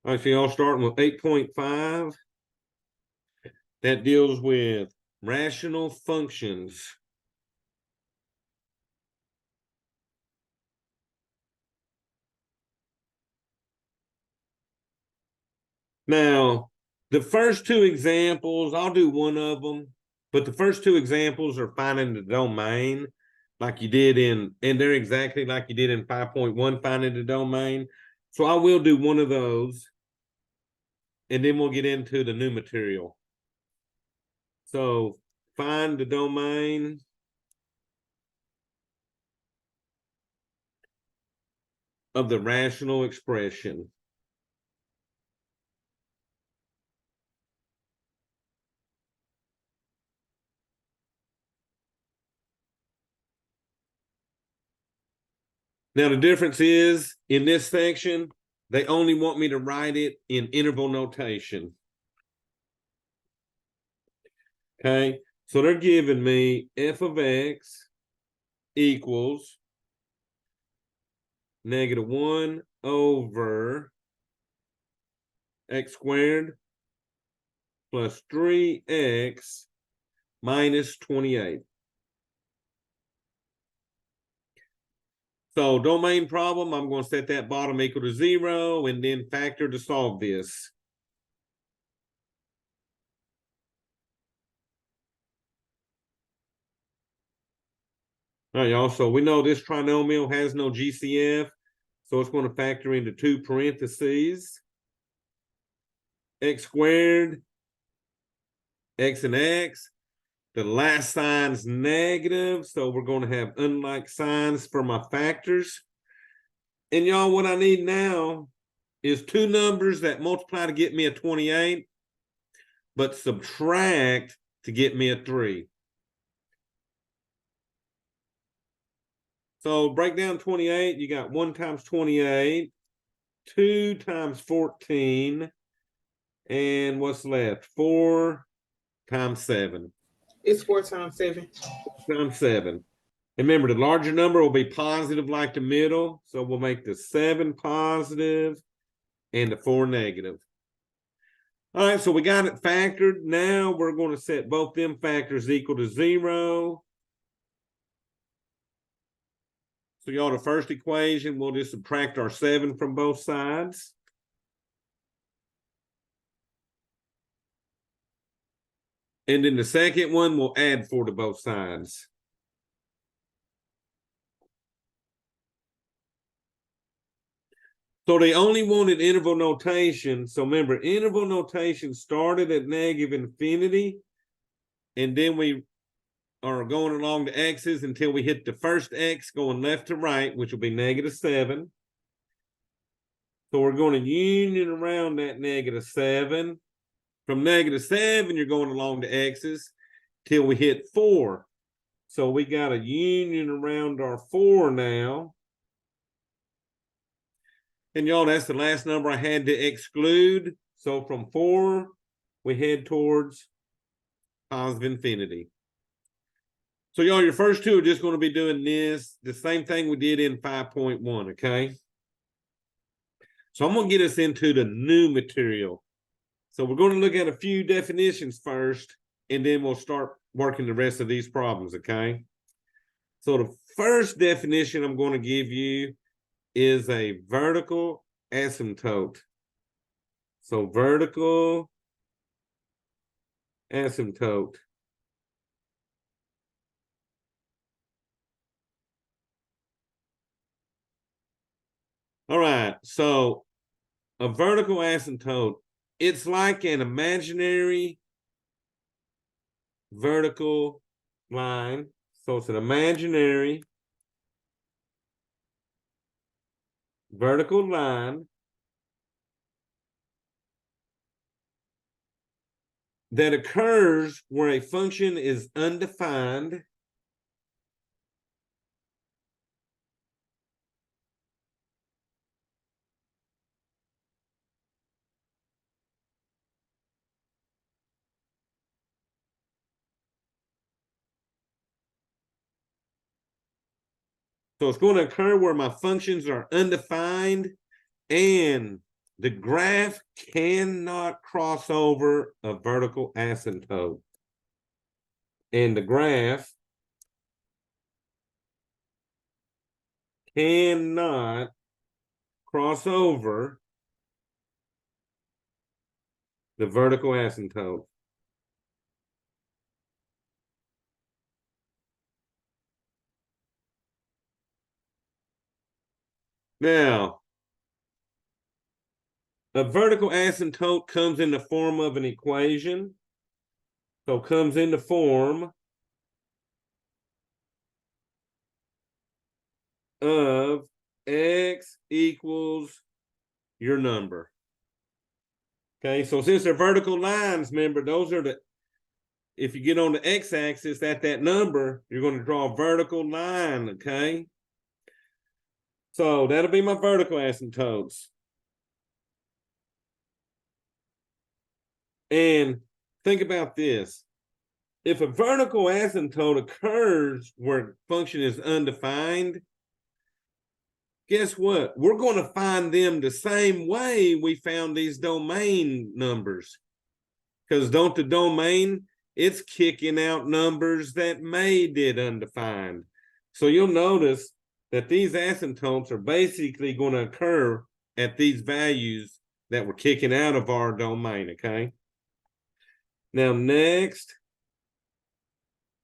All right, so y'all starting with 8.5. That deals with rational functions. Now, the first two examples, I'll do one of them, but the first two examples are finding the domain like you did and they're exactly like you did in 5.1, finding the domain. So I will do one of those, and then we'll get into the new material. So find the domain of the rational expression. Now, the difference is in this section, they only want me to write it in interval notation. Okay, so they're giving me f of x equals -1 over x squared plus 3x minus 28. So domain problem, I'm going to set that bottom equal to 0 and then factor to solve this. All right, y'all. So we know this trinomial has no GCF, so it's going to factor into two parentheses. X squared, x and x. The last sign's negative, so we're going to have unlike signs for my factors. And y'all, what I need now is two numbers that multiply to get me a 28, but subtract to get me a 3. So break down 28, you got 1 times 28, 2 times 14, and what's left? 4 times 7. It's 4 times 7. Times 7. Remember, the larger number will be positive like the middle, so we'll make the 7 positive and the 4 negative. All right, so we got it factored. Now we're going to set both them factors equal to 0. So y'all, the first equation, we'll just subtract our 7 from both sides. And then the second one, we'll add 4 to both sides. So they only wanted interval notation. So remember, interval notation started at -infinity, and then we are going along the x's until we hit the first x going left to right, which will be -7. So we're going to union around that -7. From -7, you're going along the x's till we hit 4. So we got a union around our 4 now. And y'all, that's the last number I had to exclude. So from 4, we head towards positive infinity. So y'all, your first two are just going to be doing this, the same thing we did in 5.1, okay? So I'm going to get us into the new material. So we're going to look at a few definitions first, and then we'll start working the rest of these problems, okay? So the first definition I'm going to give you is a vertical asymptote. So vertical asymptote. All right, so a vertical asymptote, it's like an imaginary vertical line. So it's an imaginary vertical line that occurs where a function is undefined So it's going to occur where my functions are undefined and the graph cannot cross over a vertical asymptote. And the graph cannot cross over the vertical asymptote. Now, a vertical asymptote comes in the form of an equation. So it comes in the form of x equals your number. Okay, so since they're vertical lines, remember, those are the, if you get on the x-axis at that number, you're going to draw a vertical line, okay? So that'll be my vertical asymptotes. And think about this. If a vertical asymptote occurs where function is undefined, guess what? We're going to find them the same way we found these domain numbers. Because don't the domain, it's kicking out numbers that made it undefined. So you'll notice that these asymptotes are basically going to occur at these values that we're kicking out of our domain, okay? Now next,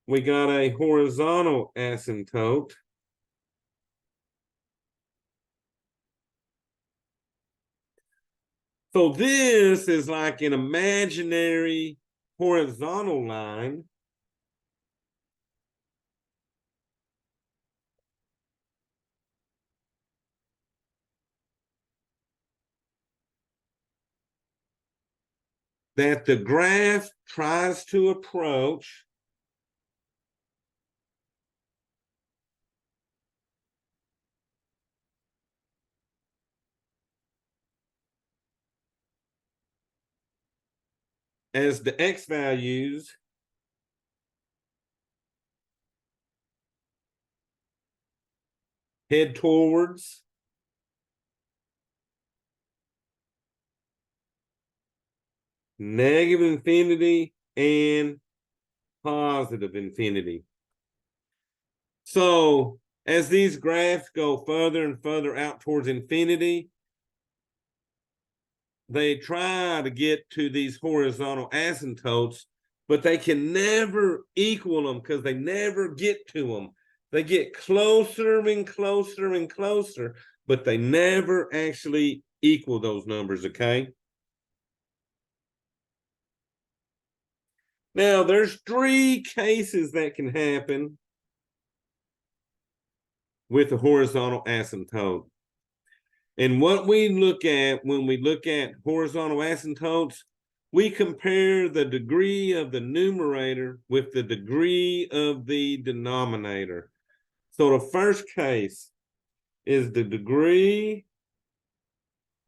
we got a horizontal asymptote. So this is like an imaginary horizontal line that the graph tries to approach as the x values head towards negative infinity and positive infinity. So as these graphs go further and further out towards infinity, they try to get to these horizontal asymptotes, but they can never equal them because they never get to them. They get closer and closer and closer, but they never actually equal those numbers, okay? Now, there's 3 cases that can happen with a horizontal asymptote. And what we look at when we look at horizontal asymptotes, we compare the degree of the numerator with the degree of the denominator. So the first case is the degree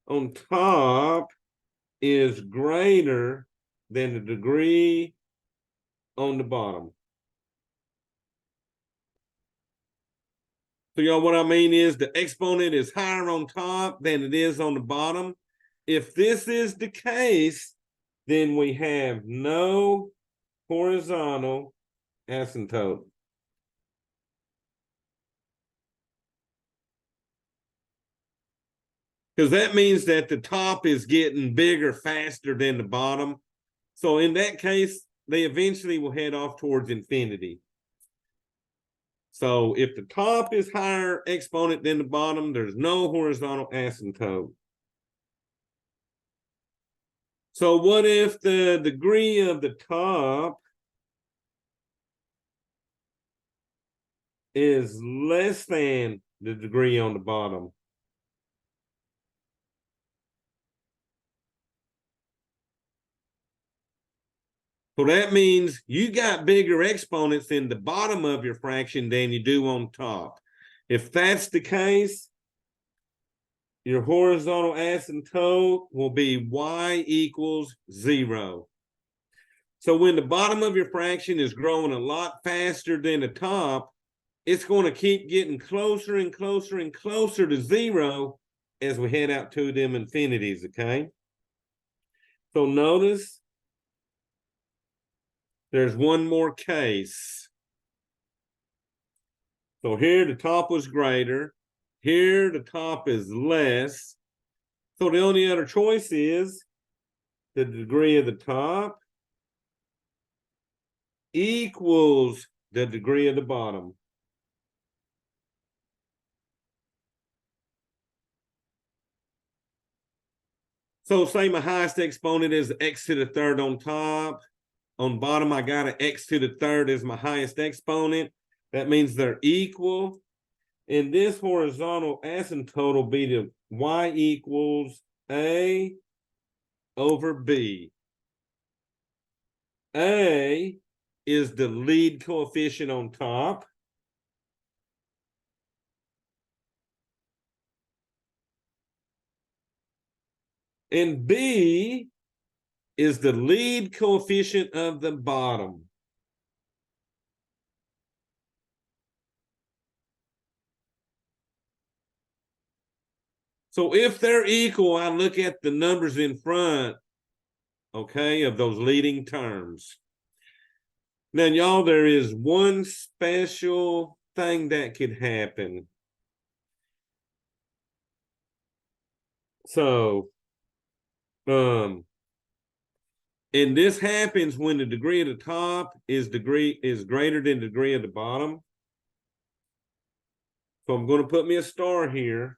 on top is greater than the degree on the bottom. So y'all, what I mean is the exponent is higher on top than it is on the bottom. If this is the case, then we have no horizontal asymptote. Because that means that the top is getting bigger faster than the bottom. So in that case, they eventually will head off towards infinity. So if the top is higher exponent than the bottom, there's no horizontal asymptote. So what if the degree of the top is less than the degree on the bottom? So that means you got bigger exponents in the bottom of your fraction than you do on top. If that's the case, your horizontal asymptote will be y equals 0. So when the bottom of your fraction is growing a lot faster than the top, it's going to keep getting closer and closer and closer to 0 as we head out to them infinities, okay? So notice there's one more case. So here the top was greater. Here the top is less. So the only other choice is the degree of the top equals the degree of the bottom. So say my highest exponent is x to the third on top. On bottom, I got an x to the third as my highest exponent. That means they're equal. And this horizontal asymptote will be the y equals a over b. A is the lead coefficient on top. And B is the lead coefficient of the bottom. So if they're equal, I look at the numbers in front, okay, of those leading terms. Now, y'all, there is one special thing that could happen. So, and this happens when the degree of the top is greater than the degree of the bottom. So I'm going to put me a star here.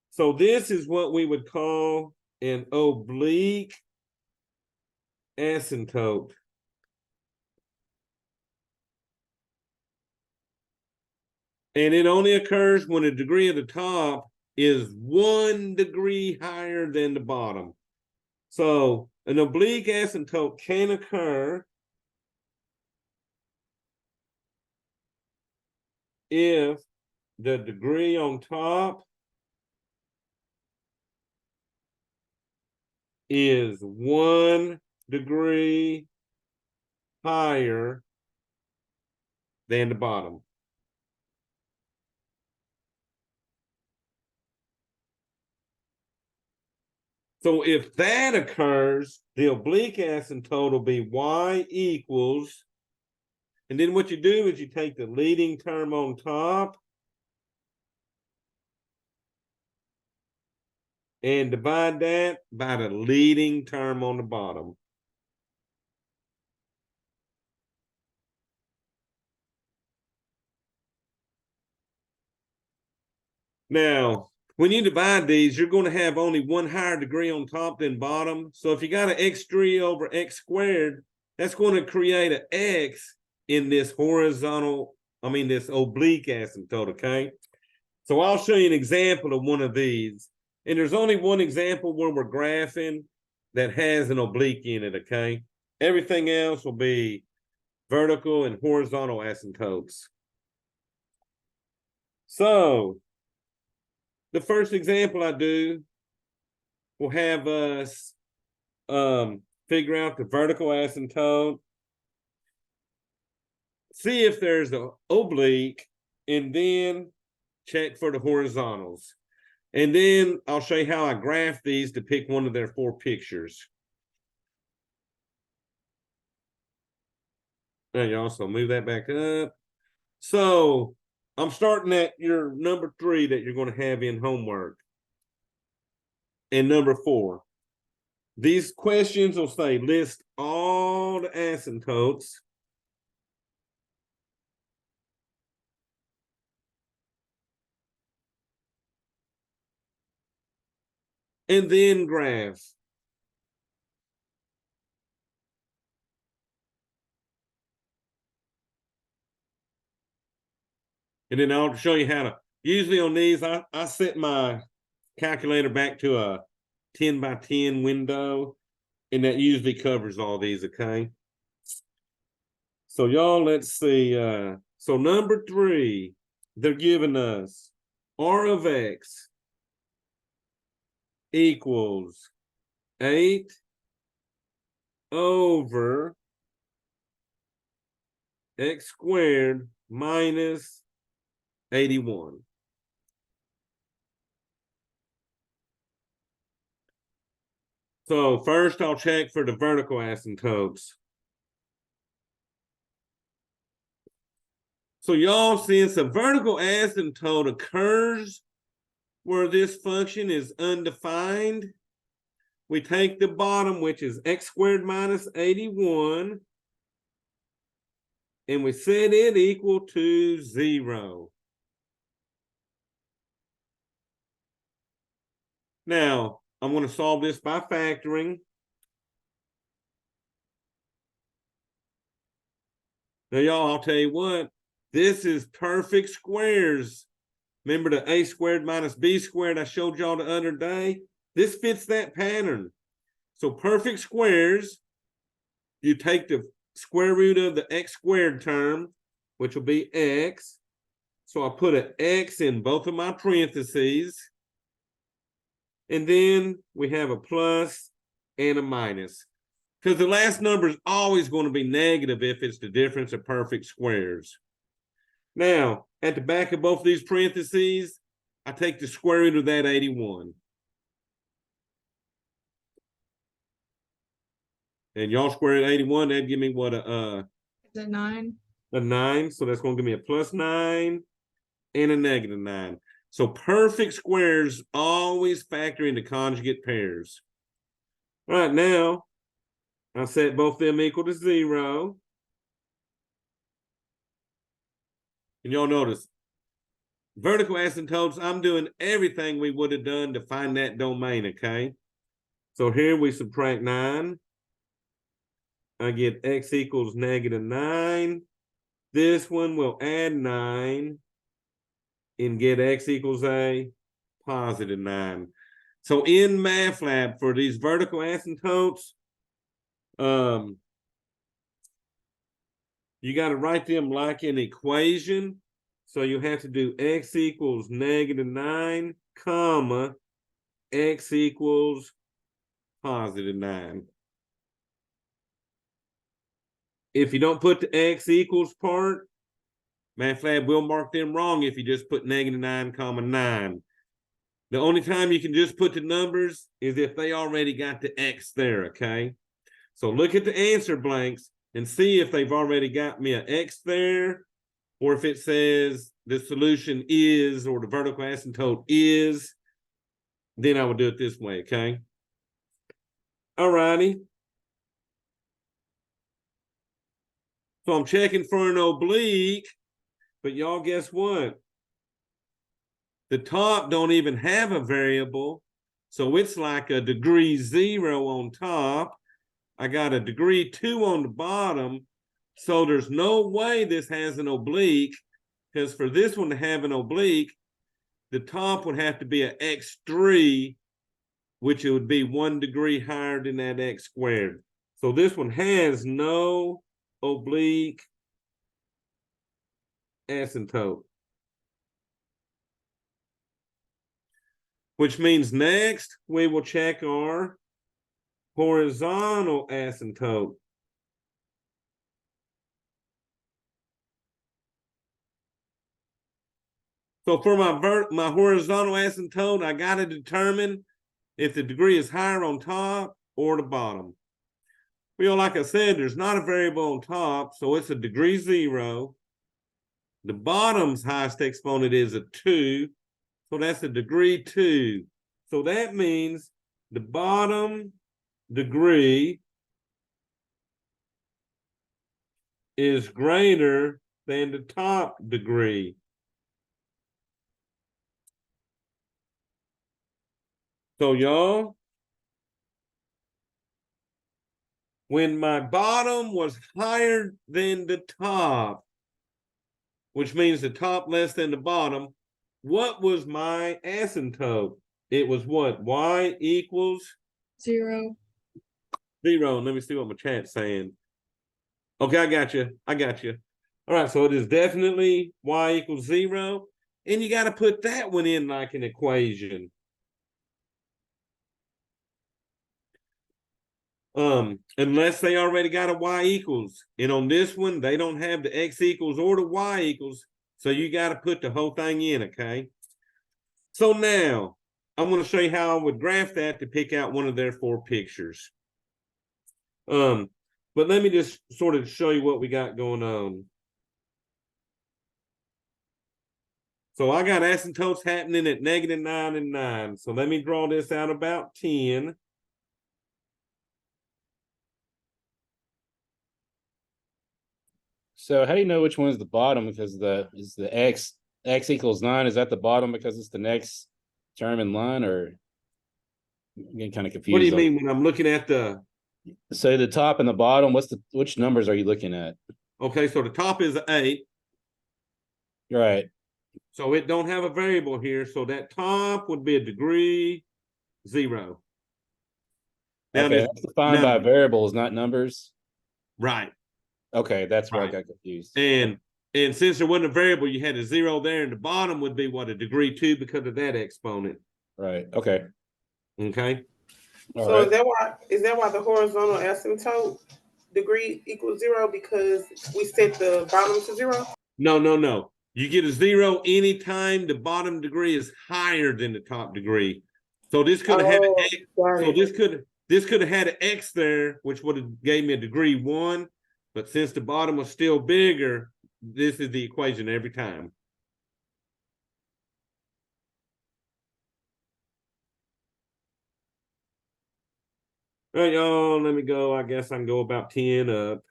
So this is what we would call an oblique asymptote. And it only occurs when the degree of the top is 1 degree higher than the bottom. So an oblique asymptote can occur if the degree on top is 1 degree higher than the bottom. So if that occurs, the oblique asymptote will be y equals, and then what you do is you take the leading term on top and divide that by the leading term on the bottom. Now, when you divide these, you're going to have only one higher degree on top than bottom. So if you got an x3 over x squared, that's going to create an x in this this oblique asymptote, okay? So I'll show you an example of one of these. And there's only one example where we're graphing that has an oblique in it, okay? Everything else will be vertical and horizontal asymptotes. So the first example I do will have us figure out the vertical asymptote, see if there's an oblique, and then check for the horizontals. And then I'll show you how I graph these to pick one of their 4 pictures. Now you also move that back up. So I'm starting at your number 3 that you're going to have in homework. And number 4. These questions will say list all the asymptotes and then graph. And then I'll show you how to, usually on these, I set my calculator back to a 10 by 10 window, and that usually covers all these, okay? So y'all, let's see. So number 3, they're giving us R of X equals 8 over X squared minus 81. So first I'll check for the vertical asymptotes. So y'all, since a vertical asymptote occurs where this function is undefined, we take the bottom, which is x squared minus 81, and we set it equal to 0. Now, I'm going to solve this by factoring. Now, y'all, I'll tell you what, this is perfect squares. Remember the a squared minus b squared I showed y'all the other day? This fits that pattern. So perfect squares, you take the square root of the x squared term, which will be x. So I put an x in both of my parentheses. And then we have a plus and a minus. Because the last number is always going to be negative if it's the difference of perfect squares. Now, at the back of both these parentheses, I take the square root of that 81. And y'all square root 81, that'd give me what, Is it 9? a 9. So that's going to give me a plus 9 and a negative 9. So perfect squares always factor into conjugate pairs. All right, now I set both them equal to 0. And y'all notice, vertical asymptotes, I'm doing everything we would have done to find that domain, okay? So here we subtract 9. I get x equals negative 9. This one will add 9 and get x equals a positive 9. So in MATLAB, for these vertical asymptotes, you got to write them like an equation. So you have to do x equals negative 9, comma, x equals positive 9. If you don't put the x equals part, MATLAB will mark them wrong if you just put negative 9, comma 9. The only time you can just put the numbers is if they already got the x there, okay? So look at the answer blanks and see if they've already got me an x there, or if it says the solution is, or the vertical asymptote is, then I would do it this way, okay? All righty. So I'm checking for an oblique, but y'all guess what? The top don't even have a variable, so it's like a degree 0 on top. I got a degree 2 on the bottom, so there's no way this has an oblique, because for this one to have an oblique, the top would have to be an x3, which it would be 1 degree higher than that x squared. So this one has no oblique asymptote. Which means next we will check our horizontal asymptote. So for my horizontal asymptote, I got to determine if the degree is higher on top or the bottom. Well, like I said, there's not a variable on top, so it's a degree 0. The bottom's highest exponent is a 2, so that's a degree 2. So that means the bottom degree is greater than the top degree. So y'all, when my bottom was higher than the top, which means the top less than the bottom, what was my asymptote? It was what? Y equals 0. 0. Let me see what my chat's saying. Okay, I got you. All right, so it is definitely y equals 0. And you got to put that one in like an equation. Unless they already got a y equals. And on this one, they don't have the x equals or the y equals. So you got to put the whole thing in, okay? So now, I'm going to show you how I would graph that to pick out one of their 4 pictures. But let me just sort of show you what we got going on. So I got asymptotes happening at -9 and 9. So let me draw this out about 10. So how do you know which one is the bottom? Because is the x equals 9, is that the bottom because it's the next term in line, or I'm getting kind of confused? What do you mean when I'm looking at the? So the top and the bottom, which numbers are you looking at? Okay, so the top is 8. Right. So it don't have a variable here. So that top would be a degree 0. Now Okay, this, that's defined by variables, not numbers. right. Okay, that's where Right. I got confused. And since there wasn't a variable, you had a 0 there, and the bottom would be what, a degree 2 because of that exponent. Right. Okay. Okay. All So right. is that why the horizontal asymptote degree equals 0, because we set the bottom to 0? No. You get a 0 anytime the bottom degree is higher than the top degree. So this could have had an X. So this could have had an X there, which would have gave me a degree 1. But since the bottom was still bigger, this is the equation every time. All right, y'all, let me go. I guess I can go about 10 up.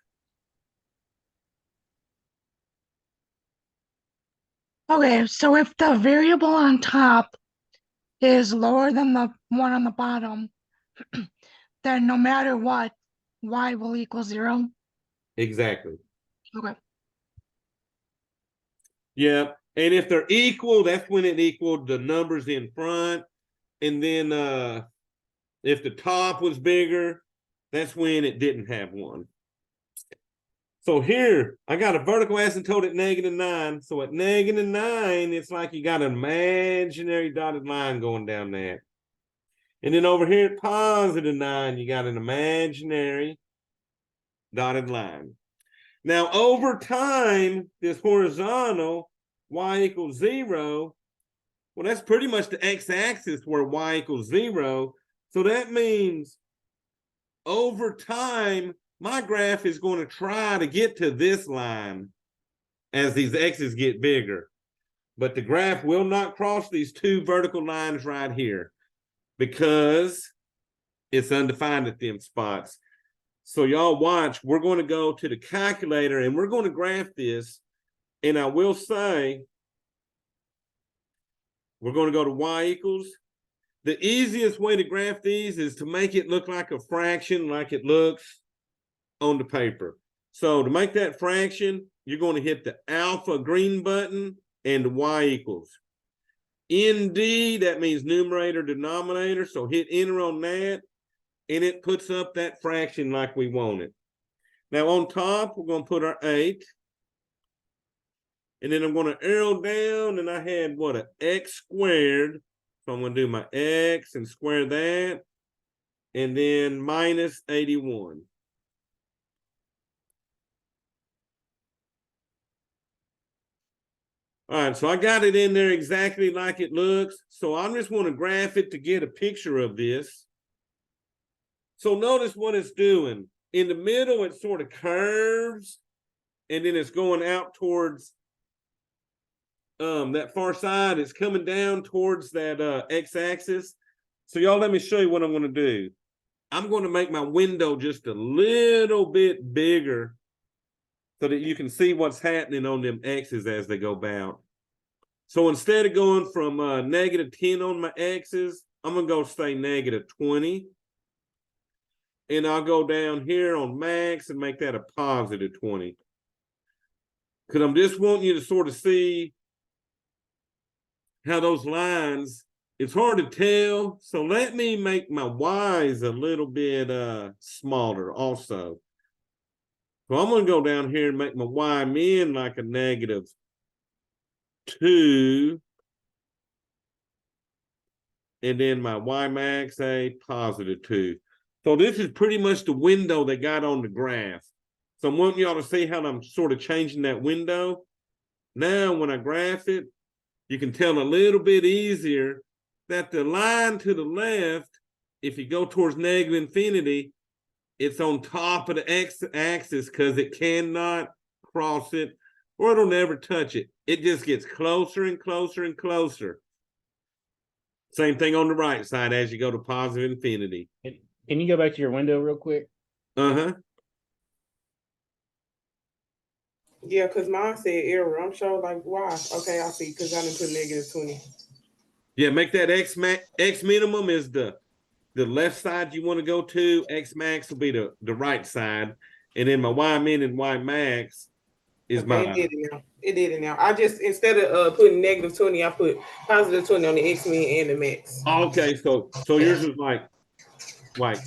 Okay, so if the variable on top is lower than the one on the bottom, then no matter what, y will equal 0. Exactly. Okay. Yeah. And if they're equal, that's when it equaled the numbers in front. And then if the top was bigger, that's when it didn't have one. So here, I got a vertical asymptote at -9. So at -9, it's like you got an imaginary dotted line going down there. And then over here at +9, you got an imaginary dotted line. Now, over time, this horizontal, y equals 0, well, that's pretty much the x-axis where y equals 0. So that means over time, my graph is going to try to get to this line as these x's get bigger. But the graph will not cross these 2 vertical lines right here because it's undefined at them spots. So y'all watch, we're going to go to the calculator and we're going to graph this. And I will say, we're going to go to y equals. The easiest way to graph these is to make it look like a fraction, like it looks on the paper. So to make that fraction, you're going to hit the alpha green button and the y equals. ND, that means numerator, denominator. So hit enter on that, and it puts up that fraction like we want it. Now on top, we're going to put our 8. And then I'm going to arrow down, and I had what, an x squared. So I'm going to do my x and square that, and then minus 81. All right, so I got it in there exactly like it looks. So I just want to graph it to get a picture of this. So notice what it's doing. In the middle, it sort of curves, and then it's going out towards that far side. It's coming down towards that x-axis. So y'all, let me show you what I'm going to do. I'm going to make my window just a little bit bigger so that you can see what's happening on them x's as they go about. So instead of going from -10 on my x's, I'm going to go say -20. And I'll go down here on max and make that a +20. Because I'm just wanting you to sort of see how those lines, it's hard to tell. So let me make my y's a little bit smaller also. So I'm going to go down here and make my y min like a -2. And then my y max a +2. So this is pretty much the window they got on the graph. So I'm wanting y'all to see how I'm sort of changing that window. Now, when I graph it, you can tell a little bit easier that the line to the left, if you go towards negative infinity, it's on top of the x-axis because it cannot cross it, or it'll never touch it. It just gets closer and closer and closer. Same thing on the right side as you go to positive infinity. Can you go back to your window real quick? Uh-huh. Yeah, because mine said error. I'm sure, like, why? Okay, I see, because I didn't put negative 20. Yeah, make that x minimum is the left side you want to go to. X max will be the right side. And then my y min and y max is Okay, my... it did it now. It did it now. I just, instead of putting negative 20, I put positive 20 on the X min and the max. Okay, so yours is like,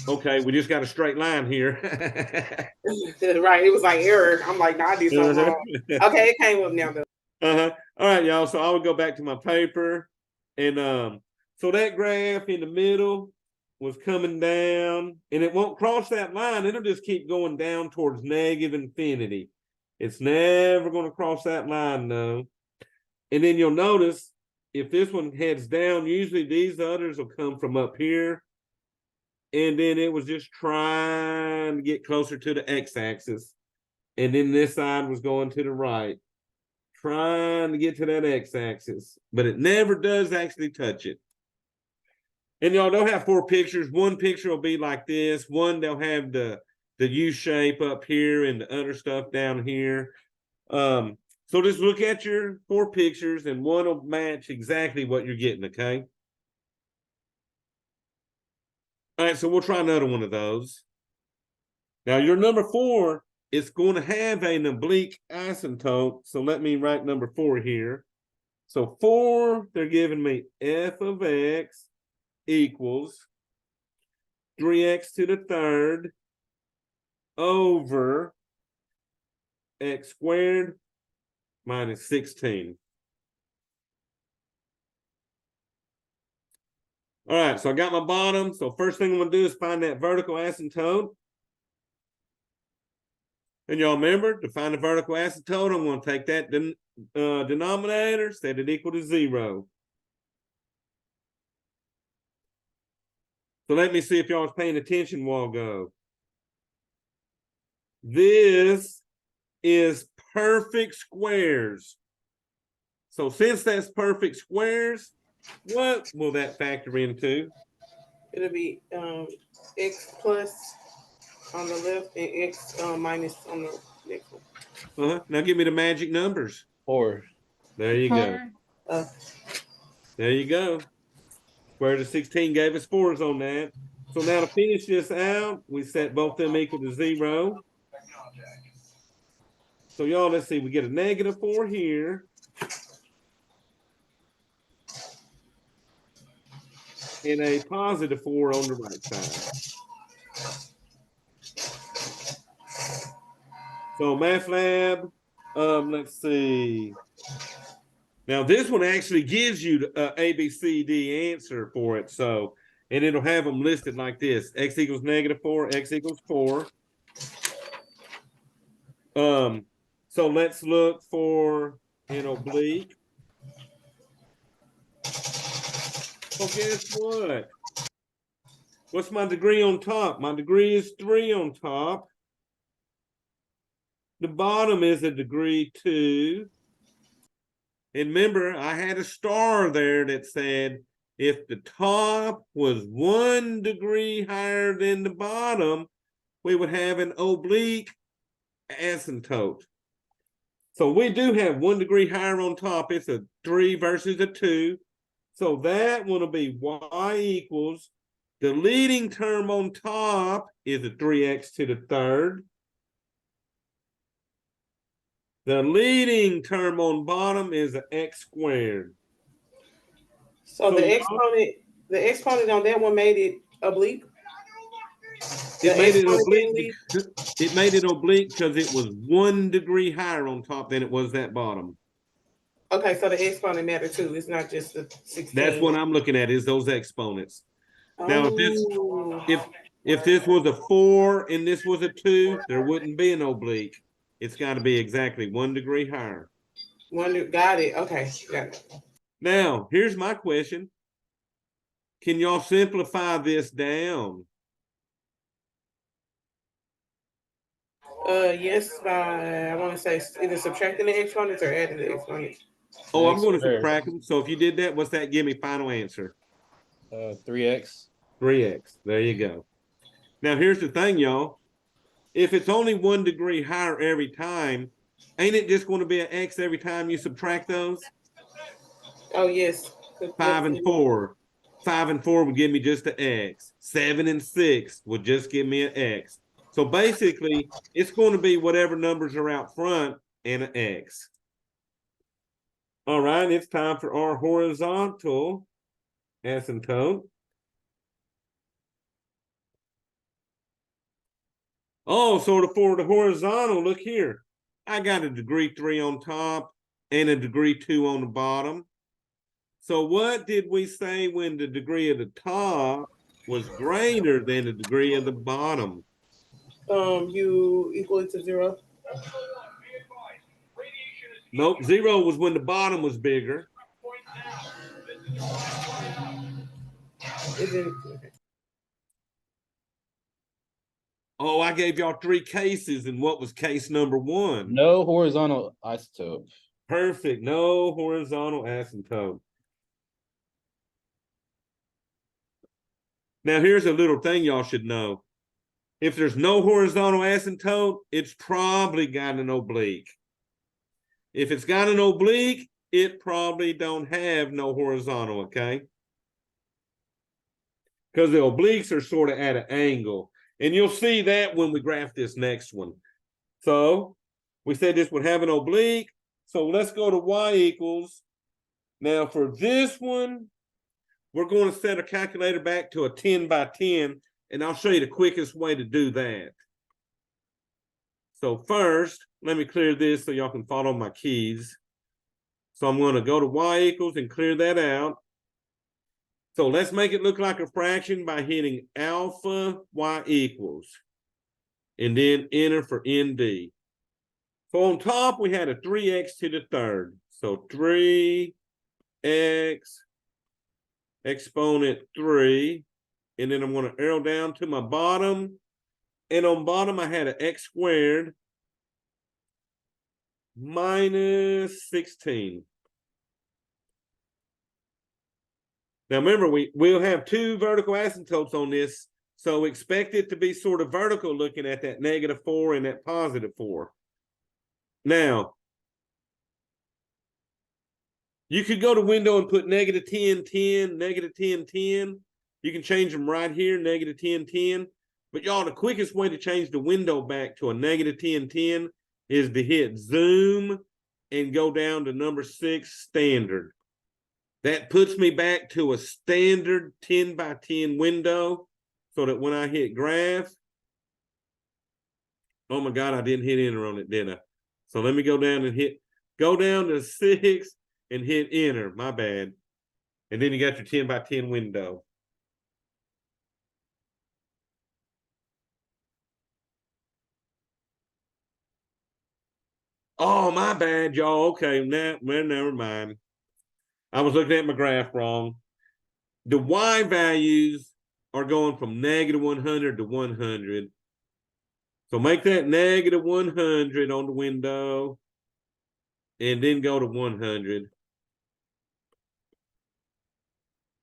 okay, we just got a straight line here. Right. It was like error. I'm like, nah, I did something wrong. Okay, it came up now, though. Uh-huh. All right, y'all. So I would go back to my paper. And so that graph in the middle was coming down, and it won't cross that line. It'll just keep going down towards negative infinity. It's never going to cross that line, though. And then you'll notice if this one heads down, usually these others will come from up here. And then it was just trying to get closer to the x-axis. And then this side was going to the right, trying to get to that x-axis. But it never does actually touch it. And y'all, they'll have 4 pictures. One picture will be like this. One, they'll have the U shape up here and the other stuff down here. So just look at your 4 pictures, and one will match exactly what you're getting, okay? All right, so we'll try another one of those. Now, your number 4 is going to have an oblique asymptote. So let me write number 4 here. So 4, they're giving me f of x equals 3x to the third over x squared minus 16. All right, so I got my bottom. So first thing I'm going to do is find that vertical asymptote. And y'all remember, to find the vertical asymptote, I'm going to take that denominator, set it equal to 0. So let me see if y'all was paying attention a while ago. This is perfect squares. So since that's perfect squares, what will that factor into? It'll be x plus on the left and x minus on the next one. Now give me the magic numbers. 4. There you go. Or There you go. Square root of 16 gave us 4s on that. So now to finish this out, we set both them equal to 0. So y'all, let's see, we get a negative 4 here. And a positive 4 on the right side. So MATLAB, let's see. Now this one actually gives you the A, B, C, D answer for it. So, and it'll have them listed like this: x equals negative 4, x equals 4. So let's look for an oblique. Well, guess what? What's my degree on top? My degree is 3 on top. The bottom is a degree 2. And remember, I had a star there that said if the top was 1 degree higher than the bottom, we would have an oblique asymptote. So we do have 1 degree higher on top. It's a 3 versus a 2. So that one will be y equals, the leading term on top is a 3x to the third. The leading term on bottom is an x squared. So the exponent on that one made it oblique. It made it oblique. It made it oblique because it was 1 degree higher on top than it was that bottom. Okay, so the exponent matter too. It's not just the 16. That's what I'm looking at, is those exponents. Now, if this was a 4 and this was a 2, there wouldn't be an oblique. It's got to be exactly 1 degree higher. Got it. Okay, got it. Now, here's my question. Can y'all simplify this down? Yes, by I want to say either subtracting the exponents or adding the exponents. Oh, I'm X going to squared. subtract them. So if you did that, what's that? Give me final answer. 3x. 3x. There you go. Now, here's the thing, y'all. If it's only 1 degree higher every time, ain't it just going to be an x every time you subtract those? Oh yes. 5 and 4. 5 and 4 would give me just an x. 7 and 6 would just give me an x. So basically, it's going to be whatever numbers are out front and an x. All right, it's time for our horizontal asymptote. Oh, so for the horizontal, look here. I got a degree 3 on top and a degree 2 on the bottom. So what did we say when the degree of the top was greater than the degree of the bottom? You equal it to 0. Nope, 0 was when the bottom was bigger. Okay. Oh, I gave y'all 3 cases, and what was case number 1? No horizontal isotope. Perfect, no horizontal asymptote. Now, here's a little thing y'all should know. If there's no horizontal asymptote, it's probably got an oblique. If it's got an oblique, it probably don't have no horizontal, okay? Because the obliques are sort of at an angle. And you'll see that when we graph this next one. So we said this would have an oblique. So let's go to y equals. Now for this one, we're going to set our calculator back to a 10 by 10. And I'll show you the quickest way to do that. So first, let me clear this so y'all can follow my keys. So I'm going to go to y equals and clear that out. So let's make it look like a fraction by hitting alpha y equals. And then enter for ND. So on top, we had a 3x to the third. So 3x exponent 3. And then I'm going to arrow down to my bottom. And on bottom, I had an x squared minus 16. Now remember, we'll have 2 vertical asymptotes on this, so expect it to be sort of vertical looking at that -4 and that +4. Now, you could go to window and put -10, 10, -10, 10. You can change them right here, -10, 10. But y'all, the quickest way to change the window back to a -10, 10 is to hit zoom and go down to number 6 standard. That puts me back to a standard 10 by 10 window so that when I hit graph, oh my God, I didn't hit enter on it, did I? So let me go down and go down to 6 and hit enter, my bad. And then you got your 10 by 10 window. Oh, my bad, y'all. Okay, never mind. I was looking at my graph wrong. The y values are going from -100 to 100. So make that -100 on the window and then go to 100.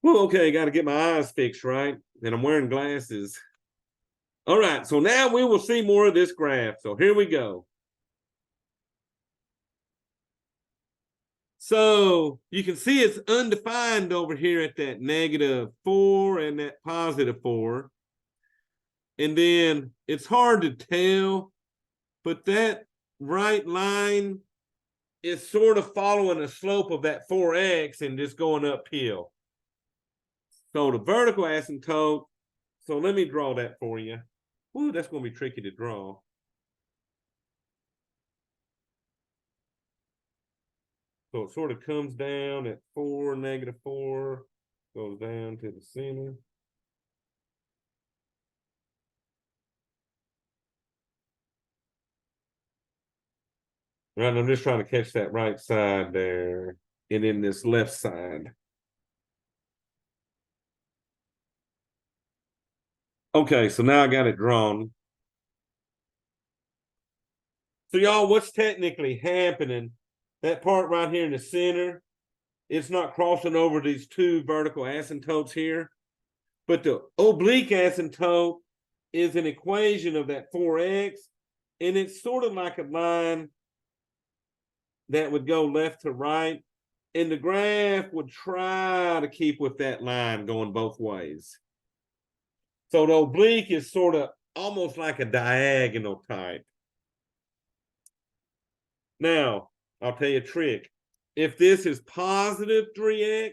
Well, okay, got to get my eyes fixed, right? And I'm wearing glasses. All right, so now we will see more of this graph. So here we go. So you can see it's undefined over here at that -4 and that +4. And then it's hard to tell, but that right line is sort of following the slope of that 4x and just going uphill. So the vertical asymptote, so let me draw that for you. Ooh, that's going to be tricky to draw. So it sort of comes down at 4, -4, goes down to the center. Right, I'm just trying to catch that right side there, and then this left side. Okay, so now I got it drawn. So y'all, what's technically happening? That part right here in the center, it's not crossing over these two vertical asymptotes here, but the oblique asymptote is an equation of that 4x, and it's sort of like a line that would go left to right, and the graph would try to keep with that line going both ways. So the oblique is sort of almost like a diagonal type. Now, I'll tell you a trick. If this is positive 3x,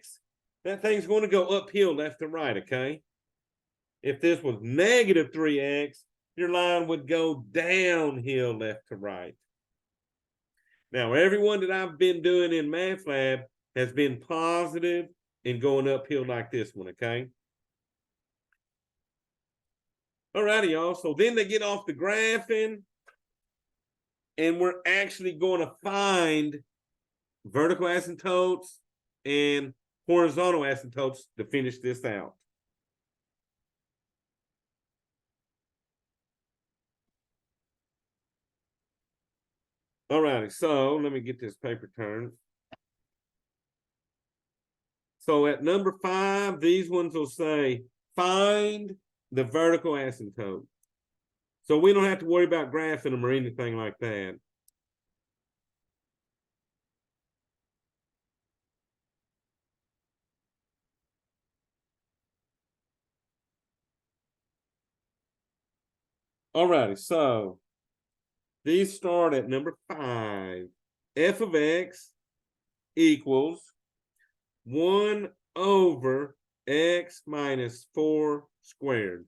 that thing's going to go uphill left to right, okay? If this was negative 3x, your line would go downhill left to right. Now, everyone that I've been doing in Math Lab has been positive and going uphill like this one, okay? All righty, y'all. So then they get off the graphing, and we're actually going to find vertical asymptotes and horizontal asymptotes to finish this out. All righty, so let me get this paper turned. So at number 5, these ones will say, find the vertical asymptote. So we don't have to worry about graphing them or anything like that. All righty, so these start at number 5. F of x equals 1 over x minus 4 squared.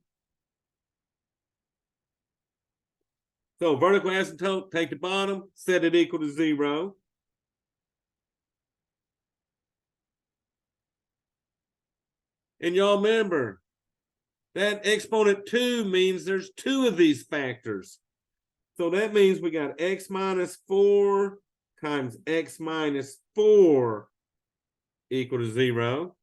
So vertical asymptote, take the bottom, set it equal to 0. And y'all remember, that exponent 2 means there's 2 of these factors. So that means we got x minus 4 times x minus 4 equal to 0.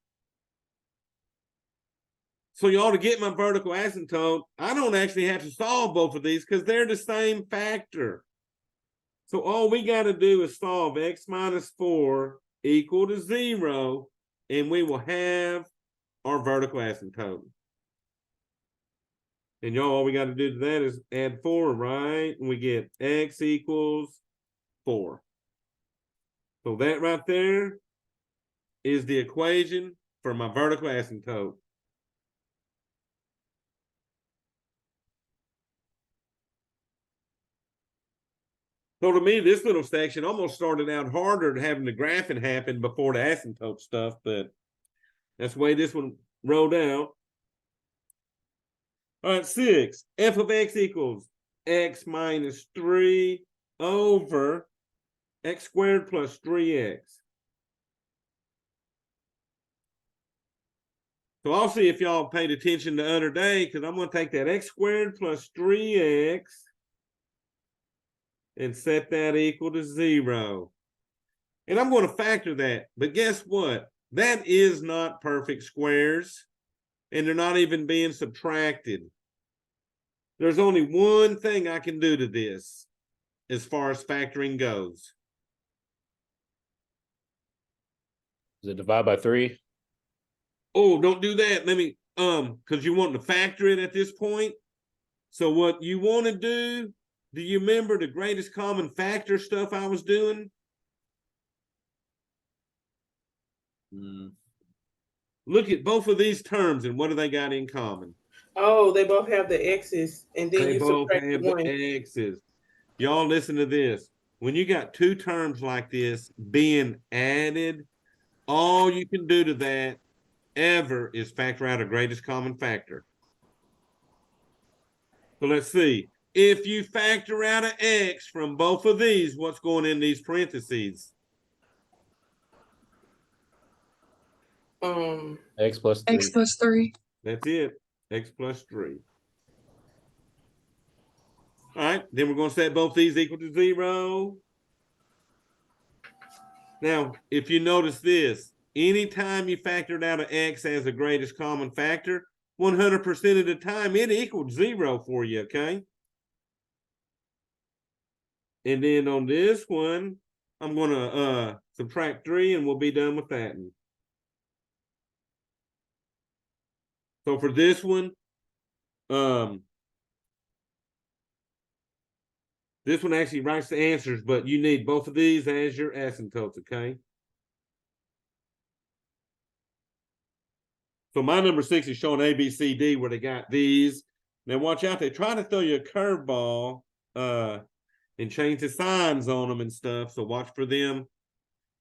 So y'all, to get my vertical asymptote, I don't actually have to solve both of these because they're the same factor. So all we got to do is solve x minus 4 equal to 0, and we will have our vertical asymptote. And y'all, all we got to do to that is add 4, right? And we get x equals 4. So that right there is the equation for my vertical asymptote. So to me, this little section almost started out harder than having the graphing happen before the asymptote stuff, but that's the way this one rolled out. All right, 6. F of x equals x minus 3 over x squared plus 3x. So I'll see if y'all paid attention the other day, because I'm going to take that x squared plus 3x and set that equal to 0. And I'm going to factor that. But guess what? That is not perfect squares, and they're not even being subtracted. There's only one thing I can do to this as far as factoring goes. Is it divide by 3? Oh, don't do that. Let me, because you want to factor it at this point. So what you want to do you remember the greatest common factor stuff I was doing? Look at both of these terms and what do they got in common? Oh, they both have the x's, and then They you both subtract have one. the x's. Y'all listen to this. When you got two terms like this being added, all you can do to that ever is factor out a greatest common factor. So let's see. If you factor out an x from both of these, what's going in these parentheses? X plus 3. X plus 3. That's it. X plus 3. All right. Then we're going to set both these equal to 0. Now, if you notice this, anytime you factored out an x as the greatest common factor, 100% of the time, it equals 0 for you, okay? And then on this one, I'm gonna subtract 3 and we'll be done with that one. So for this one, this one actually writes the answers, but you need both of these as your asymptotes, okay? So my number 6 is showing A, B, C, D, where they got these. Now watch out, they try to throw you a curveball and change the signs on them and stuff. So watch for them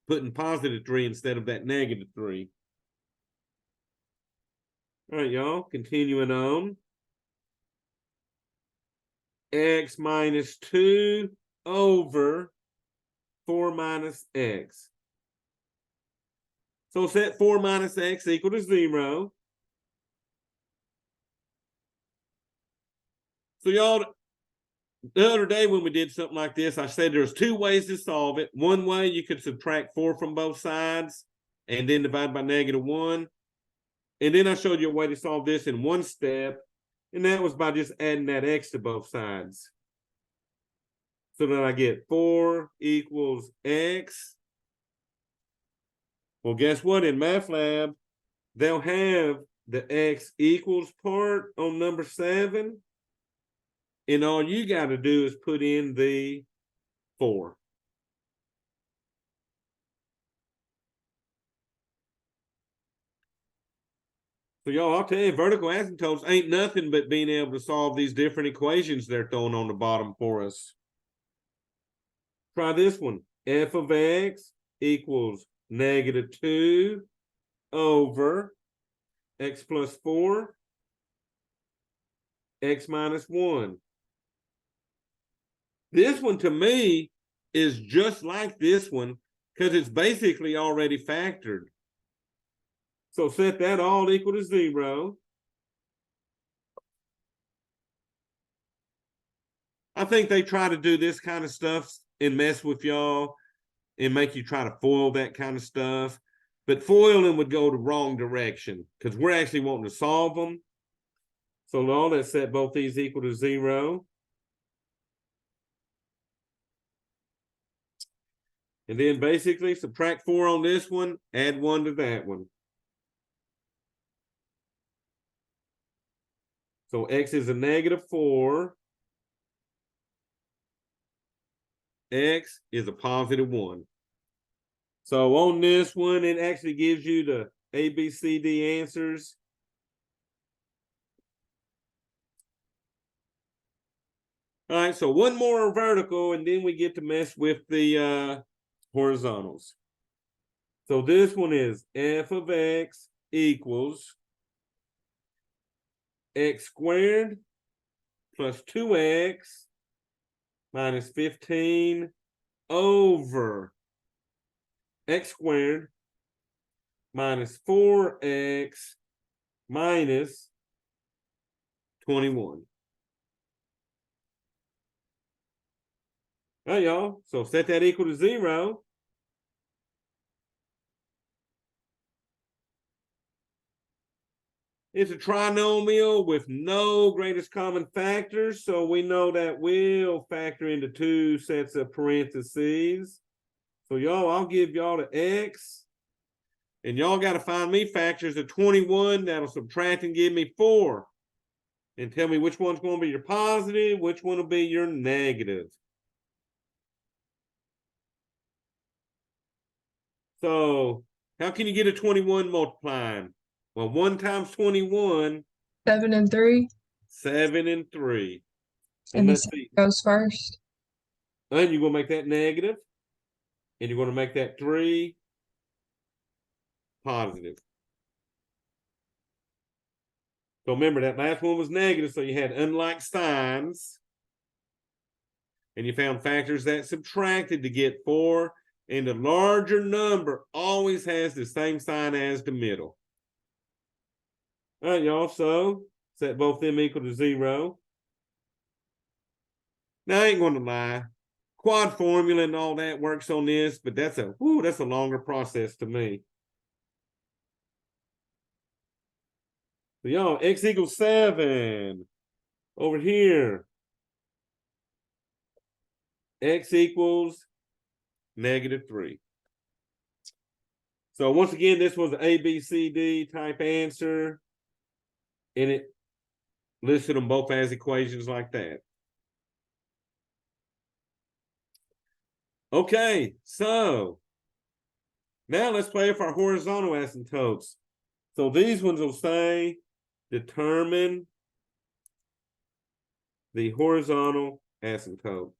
putting +3 instead of that -3. All right, y'all, continuing on. X minus 2 over 4 minus x. So set 4 minus x equal to 0. So y'all, the other day when we did something like this, I said there's 2 ways to solve it. One way, you could subtract 4 from both sides and then divide by -1. And then I showed you a way to solve this in one step, and that was by just adding that x to both sides. So then I get 4 equals x. Well, guess what? In Math Lab, they'll have the x equals part on number 7. And all you got to do is put in the 4. So y'all, I'll tell you, vertical asymptotes ain't nothing but being able to solve these different equations they're throwing on the bottom for us. Try this one. F of x equals -2 over x plus 4, x minus 1. This one to me is just like this one because it's basically already factored. So set that all equal to 0. I think they try to do this kind of stuff and mess with y'all and make you try to foil that kind of stuff. But foiling would go the wrong direction because we're actually wanting to solve them. So now let's set both these equal to 0. And then basically subtract 4 on this one, add 1 to that one. So x is a -4. X is a +1. So on this one, it actually gives you the A, B, C, D answers. All right, so one more vertical, and then we get to mess with the horizontals. So this one is f of x equals x squared plus 2x minus 15 over x squared minus 4x minus 21. All right, y'all. So set that equal to 0. It's a trinomial with no greatest common factors, so we know that will factor into 2 sets of parentheses. So y'all, I'll give y'all the x, and y'all got to find me factors of 21 that'll subtract and give me 4. And tell me which one's going to be your positive, which one will be your negative. So how can you get a 21 multiplying? Well, 1 times 21, 7 and 3. 7 and 3. And the let's 7 see. goes first. And you're going to make that negative. And you're going to make that 3 positive. So remember, that last one was negative, so you had unlike signs. And you found factors that subtracted to get 4. And the larger number always has the same sign as the middle. All right, y'all, so set both them equal to 0. Now, I ain't going to lie. Quad formula and all that works on this, but that's a longer process to me. So y'all, x equals 7. Over here, x equals -3. So once again, this was an A, B, C, D type answer. And it listed them both as equations like that. Okay, so now let's play with our horizontal asymptotes. So these ones will say determine the horizontal asymptote.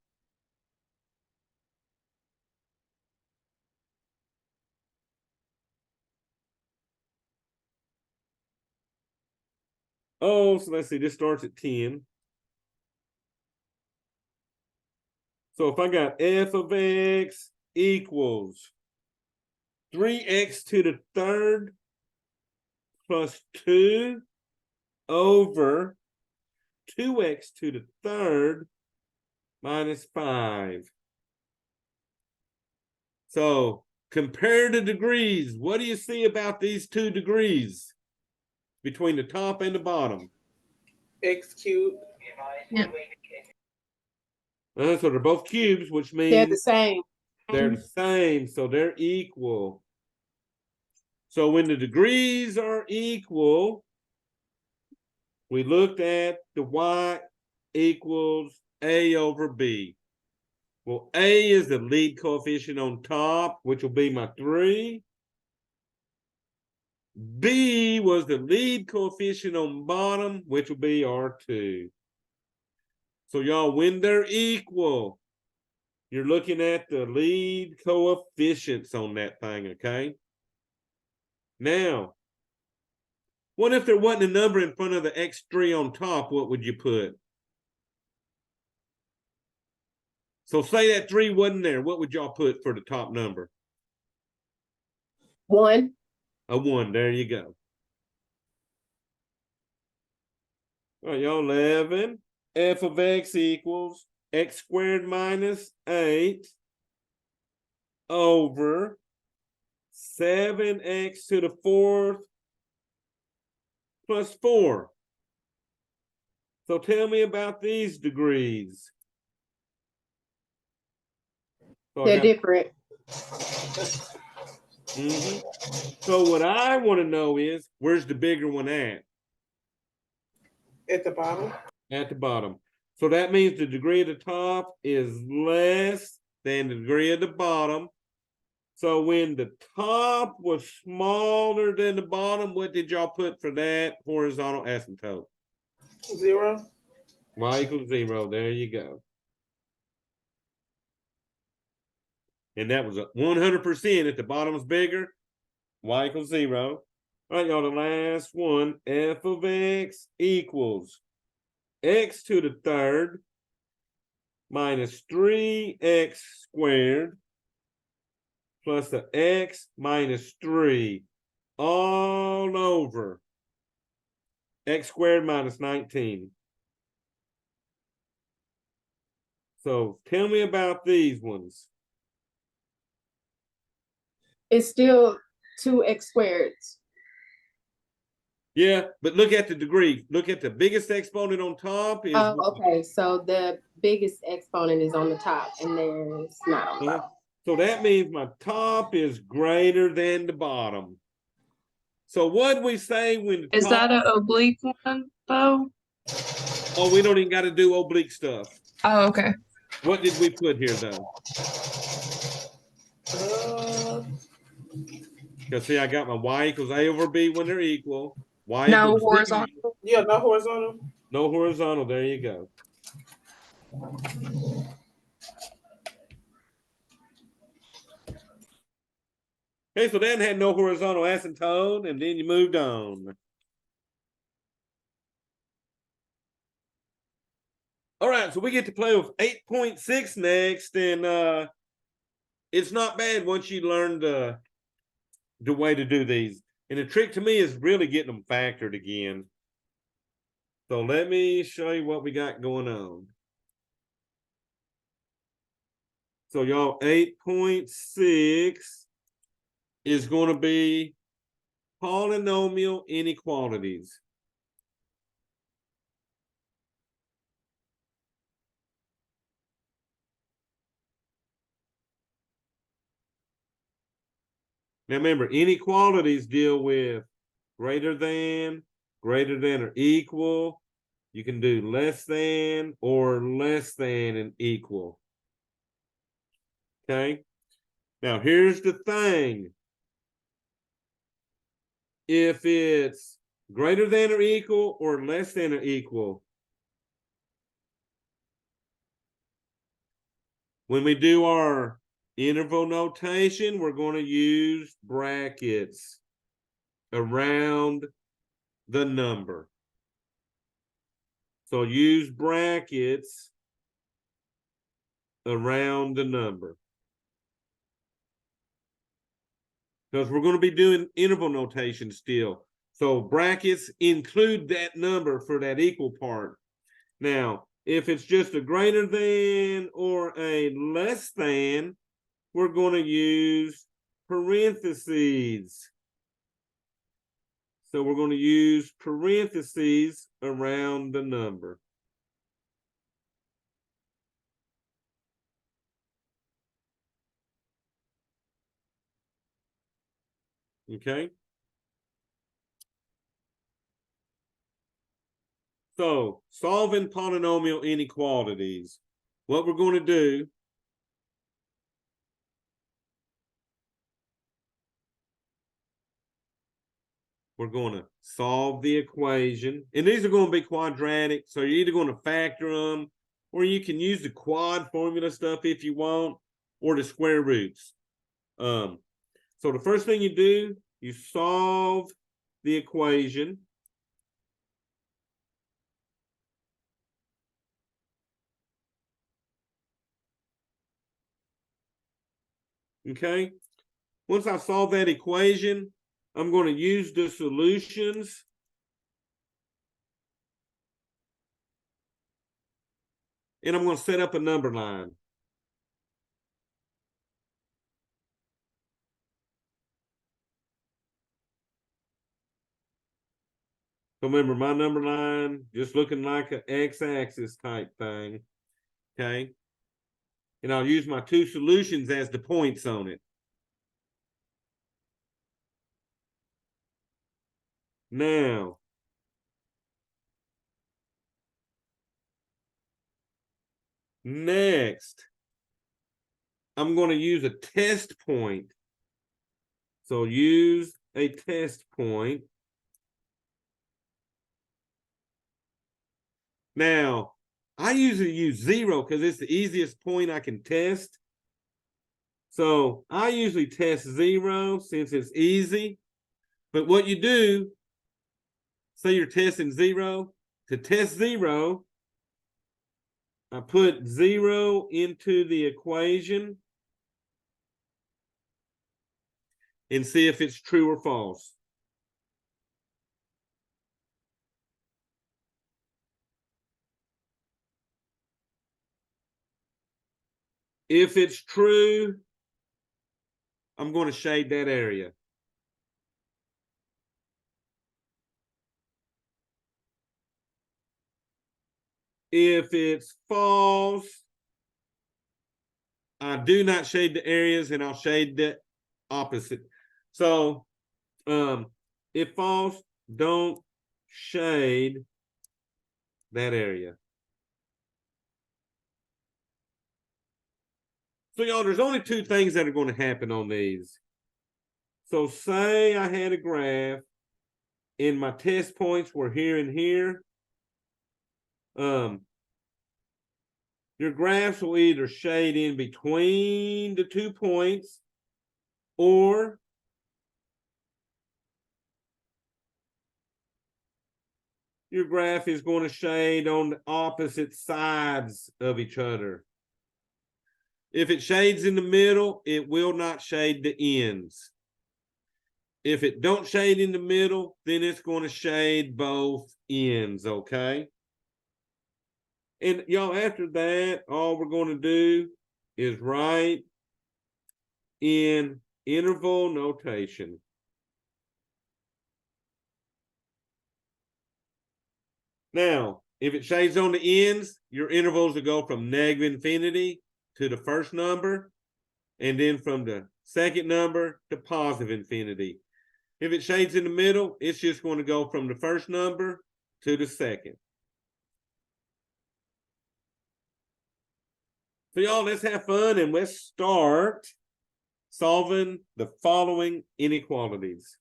Oh, so let's see, this starts at 10. So if I got f of x equals 3x to the third plus 2 over 2x to the third minus 5. So compare the degrees. What do you see about these 2 degrees between the top and the bottom? X cubed. So they're both cubes, which means They're the same. they're the same, so they're equal. So when the degrees are equal, we looked at the y equals a over b. Well, a is the lead coefficient on top, which will be my 3. B was the lead coefficient on bottom, which will be R2. So y'all, when they're equal, you're looking at the lead coefficients on that thing, okay? Now, what if there wasn't a number in front of the x3 on top? What would you put? So say that 3 wasn't there. What would y'all put for the top number? 1. A 1. There you go. All right, y'all, 11. F of x equals x squared minus 8 over 7x to the 4th plus 4. So tell me about these degrees. So They're different. So what I want to know is, where's the bigger one at? At the bottom. At the bottom. So that means the degree of the top is less than the degree of the bottom. So when the top was smaller than the bottom, what did y'all put for that horizontal asymptote? 0. Y equals 0. There you go. And that was 100%. If the bottom is bigger, y equals 0. All right, y'all, the last one, f of x equals x to the third minus 3x squared plus the x minus 3 all over x squared minus 19. So tell me about these ones. It's still 2x squared. Yeah, but look at the degree. Look at the biggest exponent on top is Okay. So the biggest exponent is on the top and there's not on the bottom. so that means my top is greater than the bottom. So what we say when the Is top, that an oblique one, though? oh, we don't even got to do oblique stuff. Oh, okay. What did we put here though? Because see, I got my y equals a over b when they're equal. Y No equals 0. horizontal. Yeah, no horizontal. No horizontal. There you go. Okay, so then had no horizontal asymptote, and then you moved on. All right, so we get to play with 8.6 next, and it's not bad once you learn the way to do these. And the trick to me is really getting them factored again. So let me show you what we got going on. So y'all, 8.6 is going to be polynomial inequalities. Now remember, inequalities deal with greater than or equal. You can do less than or less than and equal. Okay. Now here's the thing. If it's greater than or equal or less than or equal, when we do our interval notation, we're going to use brackets around the number. So use brackets around the number. Because we're going to be doing interval notation still. So brackets include that number for that equal part. Now, if it's just a greater than or a less than, we're going to use parentheses. So we're going to use parentheses around the number. Okay. So solving polynomial inequalities. What we're going to do, we're going to solve the equation. And these are going to be quadratic. So you're either going to factor them, or you can use the quad formula stuff if you want, or the square roots. So the first thing you do, you solve the equation. Okay. Once I solve that equation, I'm going to use the solutions. And I'm going to set up a number line. So remember, my number line just looking like an x-axis type thing. Okay. And I'll use my two solutions as the points on it. Now, next, I'm going to use a test point. So use a test point. Now, I usually use 0 because it's the easiest point I can test. So I usually test 0 since it's easy. But what you do, say you're testing 0, to test 0, I put 0 into the equation and see if it's true or false. If it's true, I'm going to shade that area. If it's false, I do not shade the areas and I'll shade the opposite. So if false, don't shade that area. So y'all, there's only two things that are going to happen on these. So say I had a graph and my test points were here and here. Your graphs will either shade in between the 2 points, or your graph is going to shade on the opposite sides of each other. If it shades in the middle, it will not shade the ends. If it don't shade in the middle, then it's going to shade both ends, okay? And y'all, after that, all we're going to do is write in interval notation. Now, if it shades on the ends, your intervals will go from -infinity to the first number, and then from the second number to positive infinity. If it shades in the middle, it's just going to go from the first number to the second. So y'all, let's have fun and let's start solving the following inequalities.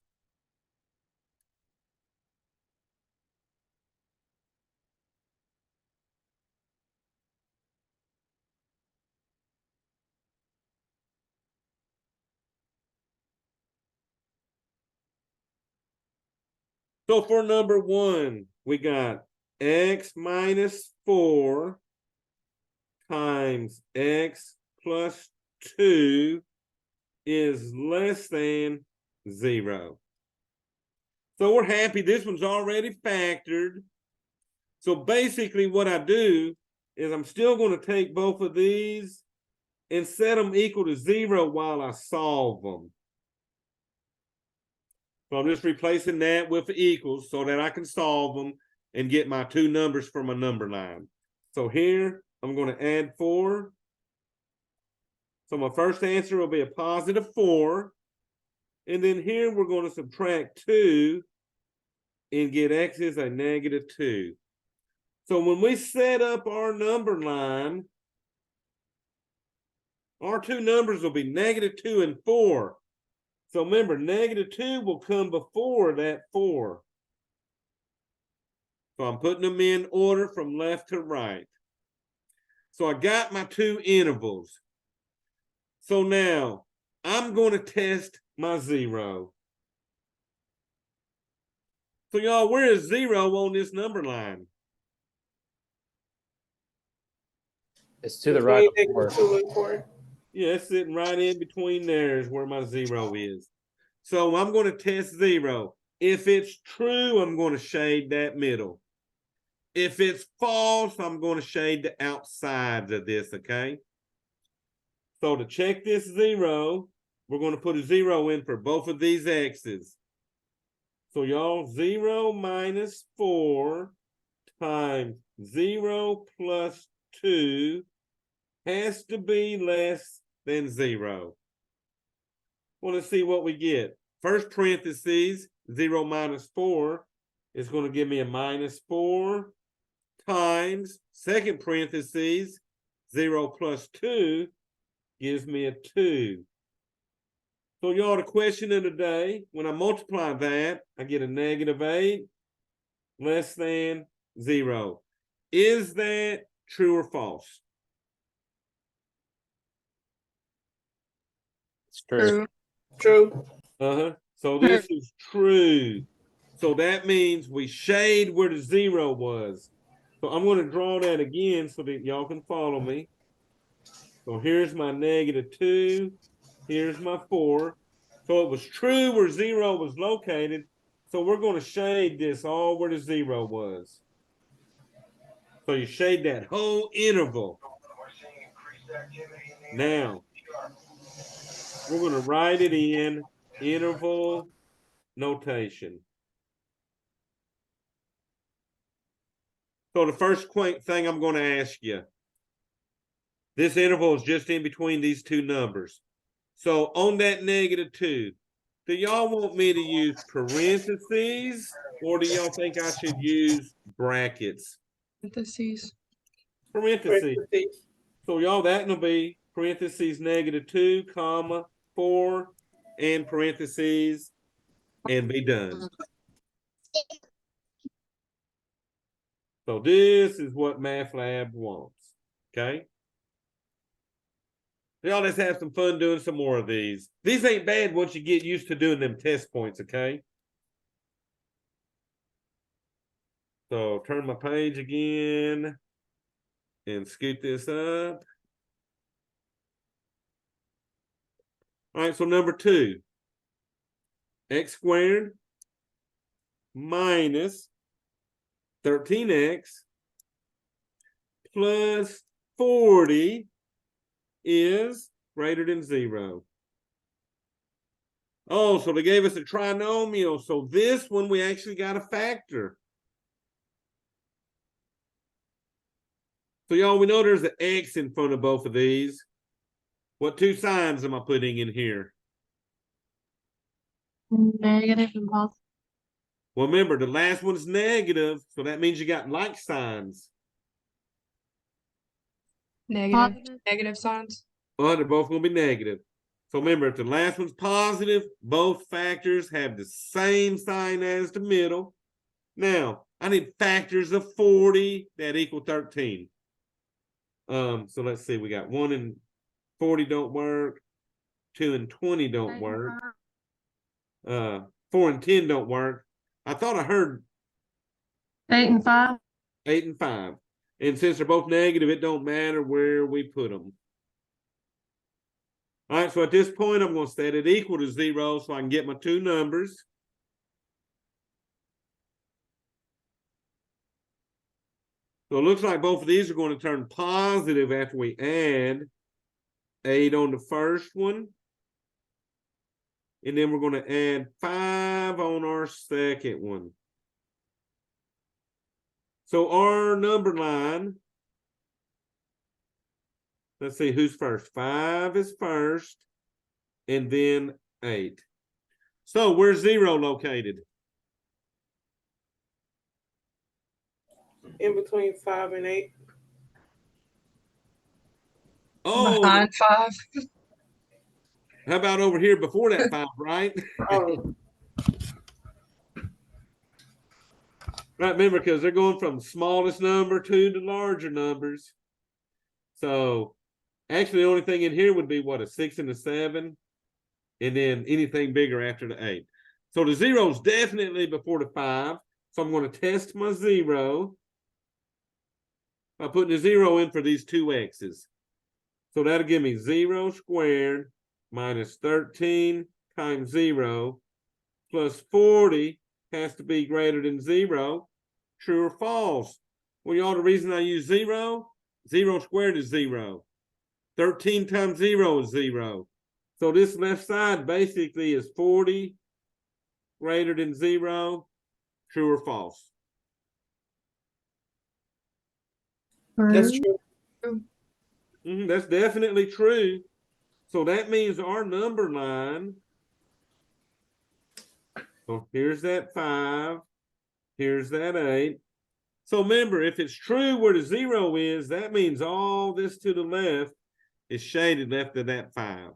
So for number one, we got x minus 4 times x plus 2 is less than 0. So we're happy this one's already factored. So basically what I do is I'm still going to take both of these and set them equal to 0 while I solve them. So I'm just replacing that with equals so that I can solve them and get my two numbers from a number line. So here, I'm going to add 4. So my first answer will be a positive 4. And then here, we're going to subtract 2 and get x is a negative 2. So when we set up our number line, our two numbers will be negative 2 and 4. So remember, negative 2 will come before that 4. So I'm putting them in order from left to right. So I got my two intervals. So now I'm going to test my 0. So y'all, where is 0 on this number line? It's to the right of 4. 2 and 4. Yeah, it's sitting right in between there is where my 0 is. So I'm going to test 0. If it's true, I'm going to shade that middle. If it's false, I'm going to shade the outsides of this, okay? So to check this 0, we're going to put a 0 in for both of these x's. So y'all, 0 minus 4 times 0 plus 2 has to be less than 0. Well, let's see what we get. First parentheses, 0 minus 4 is going to give me a minus 4 times, second parentheses, 0 plus 2 gives me a 2. So y'all, the question of the day, when I multiply that, I get a negative 8 less than 0. Is that true or false? It's true. True. So this is true. So that means we shade where the 0 was. So I'm going to draw that again so that y'all can follow me. So here's my negative 2. Here's my 4. So it was true where 0 was located. So we're going to shade this all where the 0 was. So you shade that whole interval. Now, we're going to write it in interval notation. So the first thing I'm going to ask you, this interval is just in between these two numbers. So on that negative 2, do y'all want me to use parentheses or do y'all think I should use brackets? Parentheses. Parentheses. So y'all, that will be parentheses negative 2, comma, 4, and parentheses, and be done. So this is what MathLab wants, okay? Y'all, let's have some fun doing some more of these. These ain't bad once you get used to doing them test points, okay? So turn my page again and scoot this up. All right, so number 2, x squared minus 13x plus 40 is greater than 0. Oh, so they gave us a trinomial. So this one we actually got a factor. So y'all, we know there's an x in front of both of these. What two signs am I putting in here? Negative and positive. Well, remember, the last one's negative, so that means you got like signs. Negative. Negative signs. Well, they're both going to be negative. So remember, if the last one's positive, both factors have the same sign as the middle. Now, I need factors of 40 that equal 13. So let's see, we got 1 and 40 don't work. 2 and 20 don't work. 4 and 10 don't work. I thought I heard 8 and 5. 8 and 5. And since they're both negative, it don't matter where we put them. All right, so at this point, I'm going to set it equal to 0 so I can get my two numbers. So it looks like both of these are going to turn positive after we add 8 on the first one. And then we're going to add 5 on our second one. So our number line, let's see who's first. 5 is first, and then 8. So where's 0 located? In between 5 and 8. Oh, Behind 5. how about over here before that 5, right? Oh, Right, remember, because they're going from smallest number to the larger numbers. So actually, the only thing in here would be what, a 6 and a 7, and then anything bigger after the 8. So the 0 is definitely before the 5. So I'm going to test my 0 by putting a 0 in for these two x's. So that'll give me 0 squared minus 13 times 0 plus 40 has to be greater than 0. True or false? Well, y'all, the reason I use 0, 0 squared is 0. 13 times 0 is 0. So this left side basically is 40 greater than 0. True or false? that's true. That's definitely true. So that means our number line. So here's that 5. Here's that 8. So remember, if it's true where the 0 is, that means all this to the left is shaded left of that 5.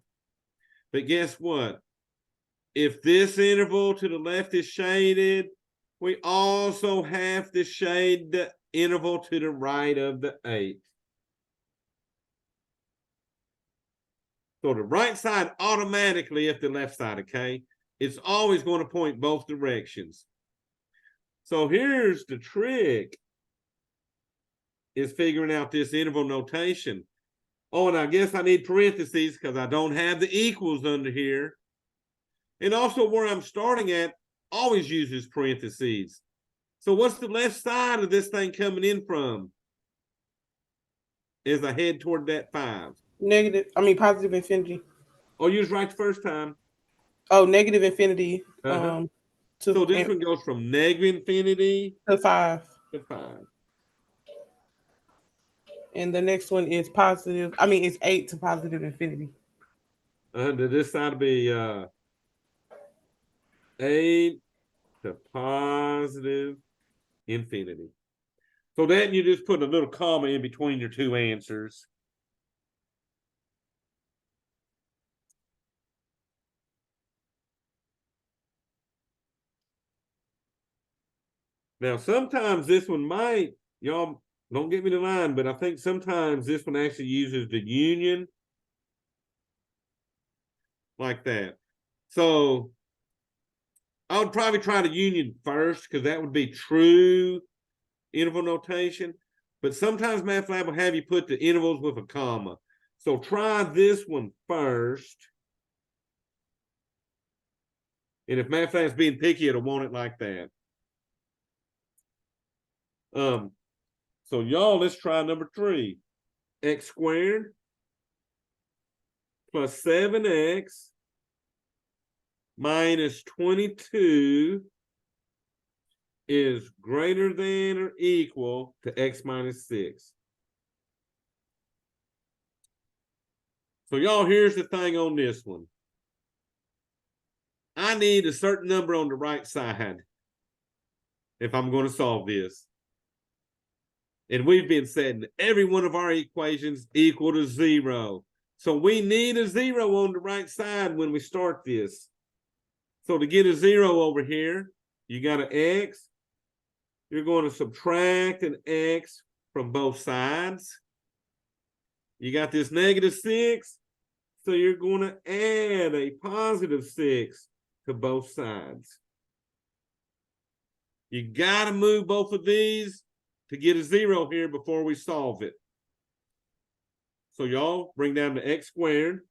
But guess what? If this interval to the left is shaded, we also have to shade the interval to the right of the 8. So the right side automatically, if the left side, okay, it's always going to point both directions. So here's the trick, is figuring out this interval notation. Oh, and I guess I need parentheses because I don't have the equals under here. And also where I'm starting at always uses parentheses. So what's the left side of this thing coming in from as I head toward that 5? Positive infinity. Oh, you was right the first time. Oh, negative infinity. So To this one goes from negative infinity to 5. to 5. And the next one is positive. It's 8 to positive infinity. This side will be 8 to positive infinity. So then you just put a little comma in between your two answers. Now, sometimes this one might, y'all don't get me the line, but I think sometimes this one actually uses the union like that. So I would probably try the union first because that would be true interval notation. But sometimes MathLab will have you put the intervals with a comma. So try this one first. And if MathLab's being picky, it'll want it like that. So y'all, let's try number 3. X squared plus 7x minus 22 is greater than or equal to x minus 6. So y'all, here's the thing on this one. I need a certain number on the right side if I'm going to solve this. And we've been setting every one of our equations equal to 0. So we need a 0 on the right side when we start this. So to get a 0 over here, you got an x. You're going to subtract an x from both sides. You got this -6. So you're going to add a +6 to both sides. You got to move both of these to get a 0 here before we solve it. So y'all bring down the x squared.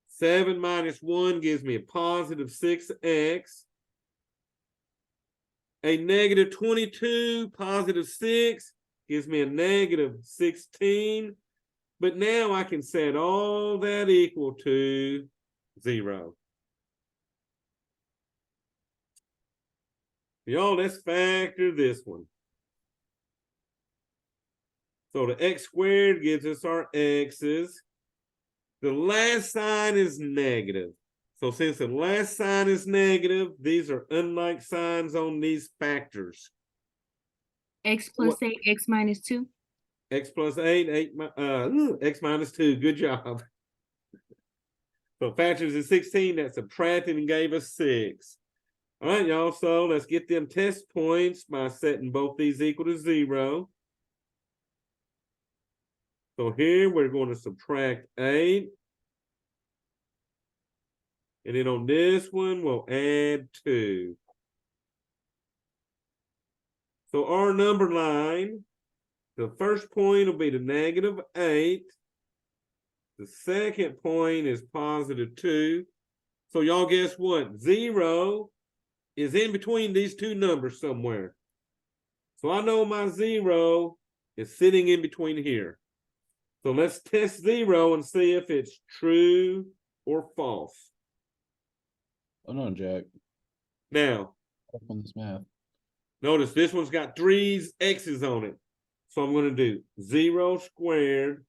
7 minus 1 gives me a +6x. A -22 +6 gives me a -16. But now I can set all that equal to 0. Y'all, let's factor this one. So the x squared gives us our x's. The last sign is negative. So since the last sign is negative, these are unlike signs on these factors. X plus 8, x minus 2. X plus 8, x minus 2. Good job. So factors is 16. That subtracted and gave us 6. All right, y'all. So let's get them test points by setting both these equal to 0. So here we're going to subtract 8. And then on this one, we'll add 2. So our number line, the first point will be the -8. The second point is +2. So y'all guess what? 0 is in between these two numbers somewhere. So I know my 0 is sitting in between here. So let's test 0 and see if it's true or false. Hold on, Jack. Now, Up on this math. notice this one's got 3 x's on it. So I'm going to do 0 squared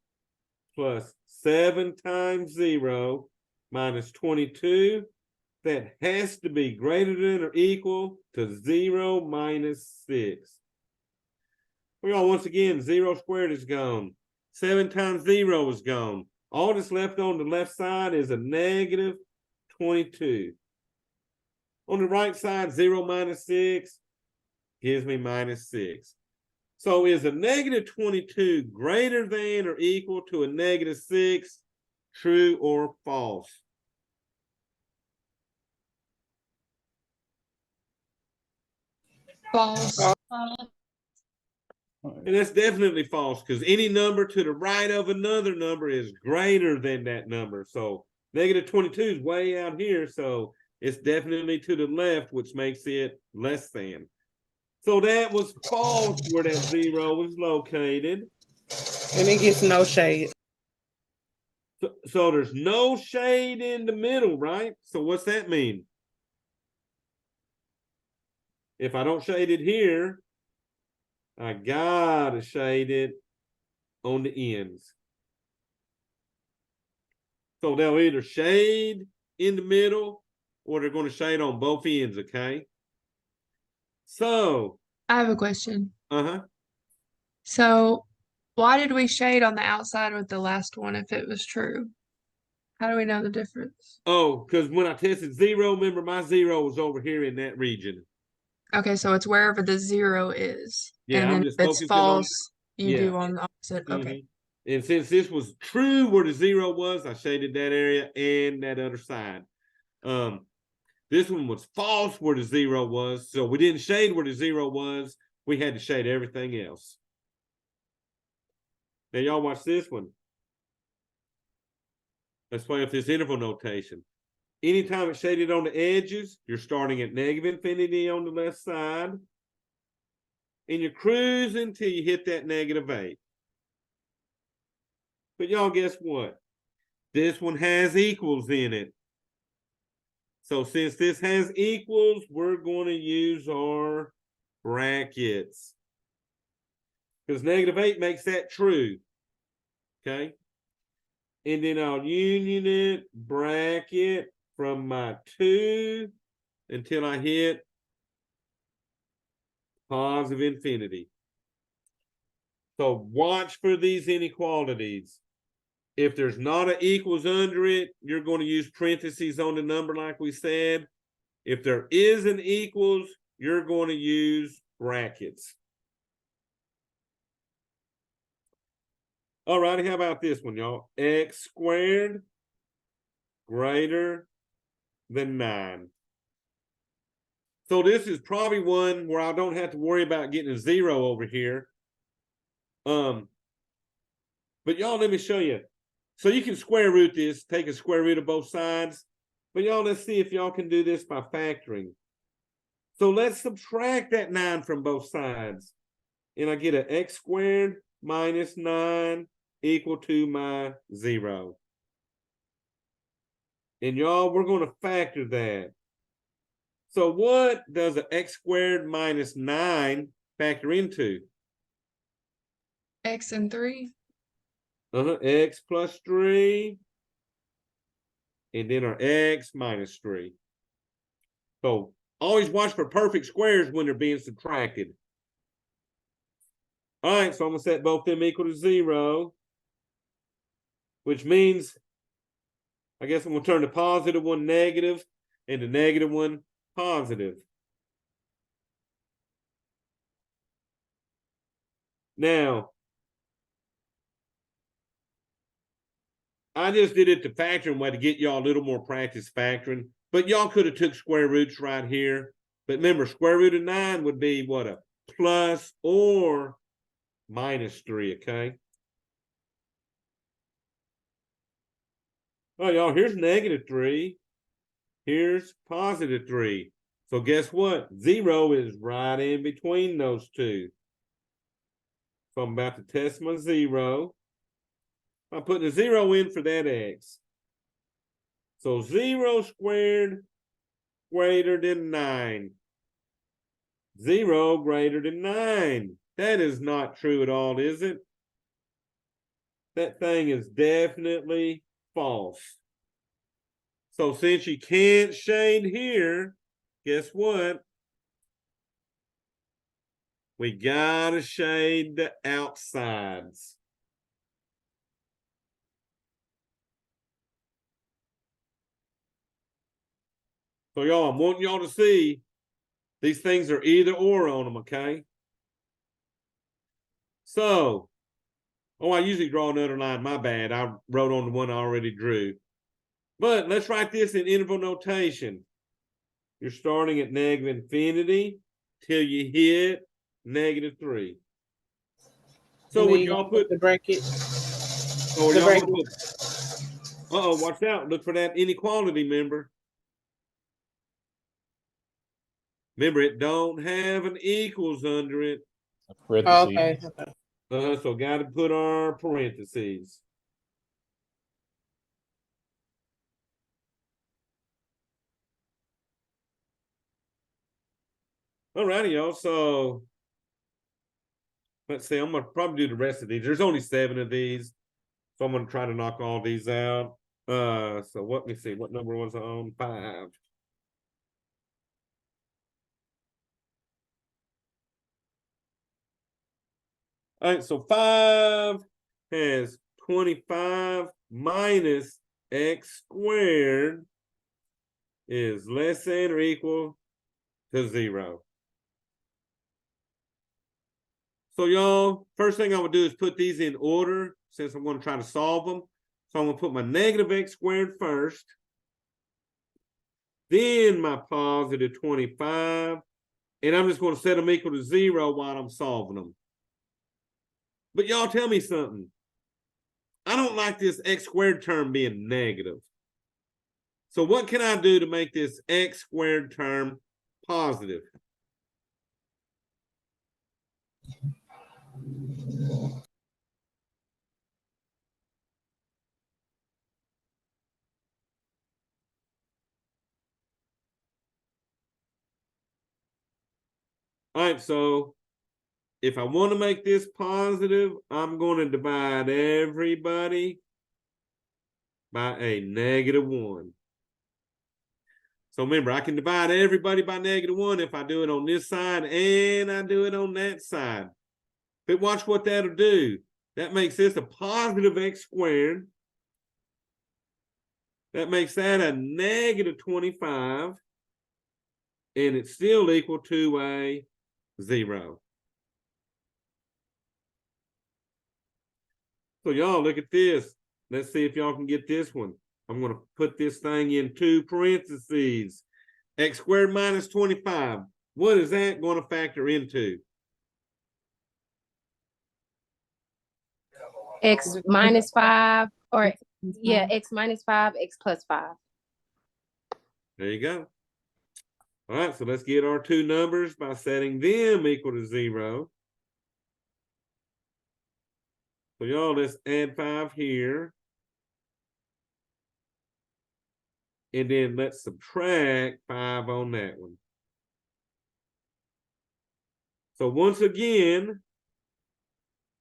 plus 7 times 0 minus 22. That has to be greater than or equal to 0 minus 6. Well, once again, 0 squared is gone. 7 times 0 is gone. All that's left on the left side is a -22. On the right side, 0 minus 6 gives me -6. So is a -22 greater than or equal to a -6? True or false? False. And that's definitely false because any number to the right of another number is greater than that number. So -22 is way out here. So it's definitely to the left, which makes it less than. So that was false where that 0 was located. And it gets no shade. So there's no shade in the middle, right? So what's that mean? If I don't shade it here, I gotta shade it on the ends. So they'll either shade in the middle or they're going to shade on both ends, okay? So, I have a question. uh-huh. So, why did we shade on the outside with the last one if it was true? How do we know the difference? Oh, because when I tested 0, remember my 0 was over here in that region. Okay, so it's wherever the 0 is. Yeah, and I'm then just if it's focusing on- false, you Yeah. do on the opposite. Okay. Mhm. And since this was true where the 0 was, I shaded that area and that other side. This one was false where the 0 was, so we didn't shade where the 0 was. We had to shade everything else. Now y'all watch this one. Let's play with this interval notation. Anytime it's shaded on the edges, you're starting at -infinity on the left side. And you're cruising till you hit that -8. But y'all guess what? This one has equals in it. So since this has equals, we're going to use our brackets. Because -8 makes that true. Okay. And then I'll union it, bracket from my 2 until I hit positive infinity. So watch for these inequalities. If there's not an equals under it, you're going to use parentheses on the number like we said. If there is an equals, you're going to use brackets. All righty, how about this one, y'all? X squared greater than 9. So this is probably one where I don't have to worry about getting a 0 over here. But y'all, let me show you. So you can square root this, take a square root of both sides. But y'all, let's see if y'all can do this by factoring. So let's subtract that 9 from both sides. And I get an x squared minus 9 equal to my 0. And y'all, we're going to factor that. So what does an x squared minus 9 factor into? X and 3. X plus 3. And then our x minus 3. So always watch for perfect squares when they're being subtracted. All right, so I'm going to set both them equal to 0. Which means, I guess I'm going to turn the positive one negative and the negative one positive. Now, I just did it the factoring way to get y'all a little more practice factoring. But y'all could have took square roots right here. But remember, square root of 9 would be what? A plus or minus 3, okay? Oh, y'all, here's negative 3. Here's positive 3. So guess what? 0 is right in between those two. So I'm about to test my 0. I'm putting a 0 in for that x. So 0 squared greater than 9. 0 greater than 9. That is not true at all, is it? That thing is definitely false. So since you can't shade here, guess what? We gotta shade the outsides. So y'all, I'm wanting y'all to see these things are either or on them, okay? So, I usually draw another line. My bad. I wrote on the one I already drew. But let's write this in interval notation. You're starting at negative infinity till you hit negative 3. So would y'all put the bracket? Oh, The y'all bracket. put, watch out. Look for that inequality, remember. Remember, it don't have an equals under it. Parentheses. Okay. So got to put our parentheses. All righty, y'all. So let's see. I'm gonna probably do the rest of these. There's only 7 of these, so I'm gonna try to knock all these out. So let me see. What number was I on? 5. All right, so 5 has 25 minus x squared is less than or equal to 0. So y'all, first thing I'm gonna do is put these in order since I'm gonna try to solve them. So I'm gonna put my negative x squared first, then my positive 25, and I'm just gonna set them equal to 0 while I'm solving them. But y'all tell me something. I don't like this x squared term being negative. So what can I do to make this x squared term positive? All right, so if I want to make this positive, I'm going to divide everybody by a negative 1. So remember, I can divide everybody by -1 if I do it on this side and I do it on that side. But watch what that'll do. That makes this a positive x squared. That makes that a -25. And it's still equal to a 0. So y'all look at this. Let's see if y'all can get this one. I'm going to put this thing in 2 parentheses. X squared minus 25. What is that going to factor into? X minus 5, or yeah, X minus 5, X plus 5. There you go. All right, so let's get our 2 numbers by setting them equal to 0. So y'all, let's add 5 here. And then let's subtract 5 on that one. So once again,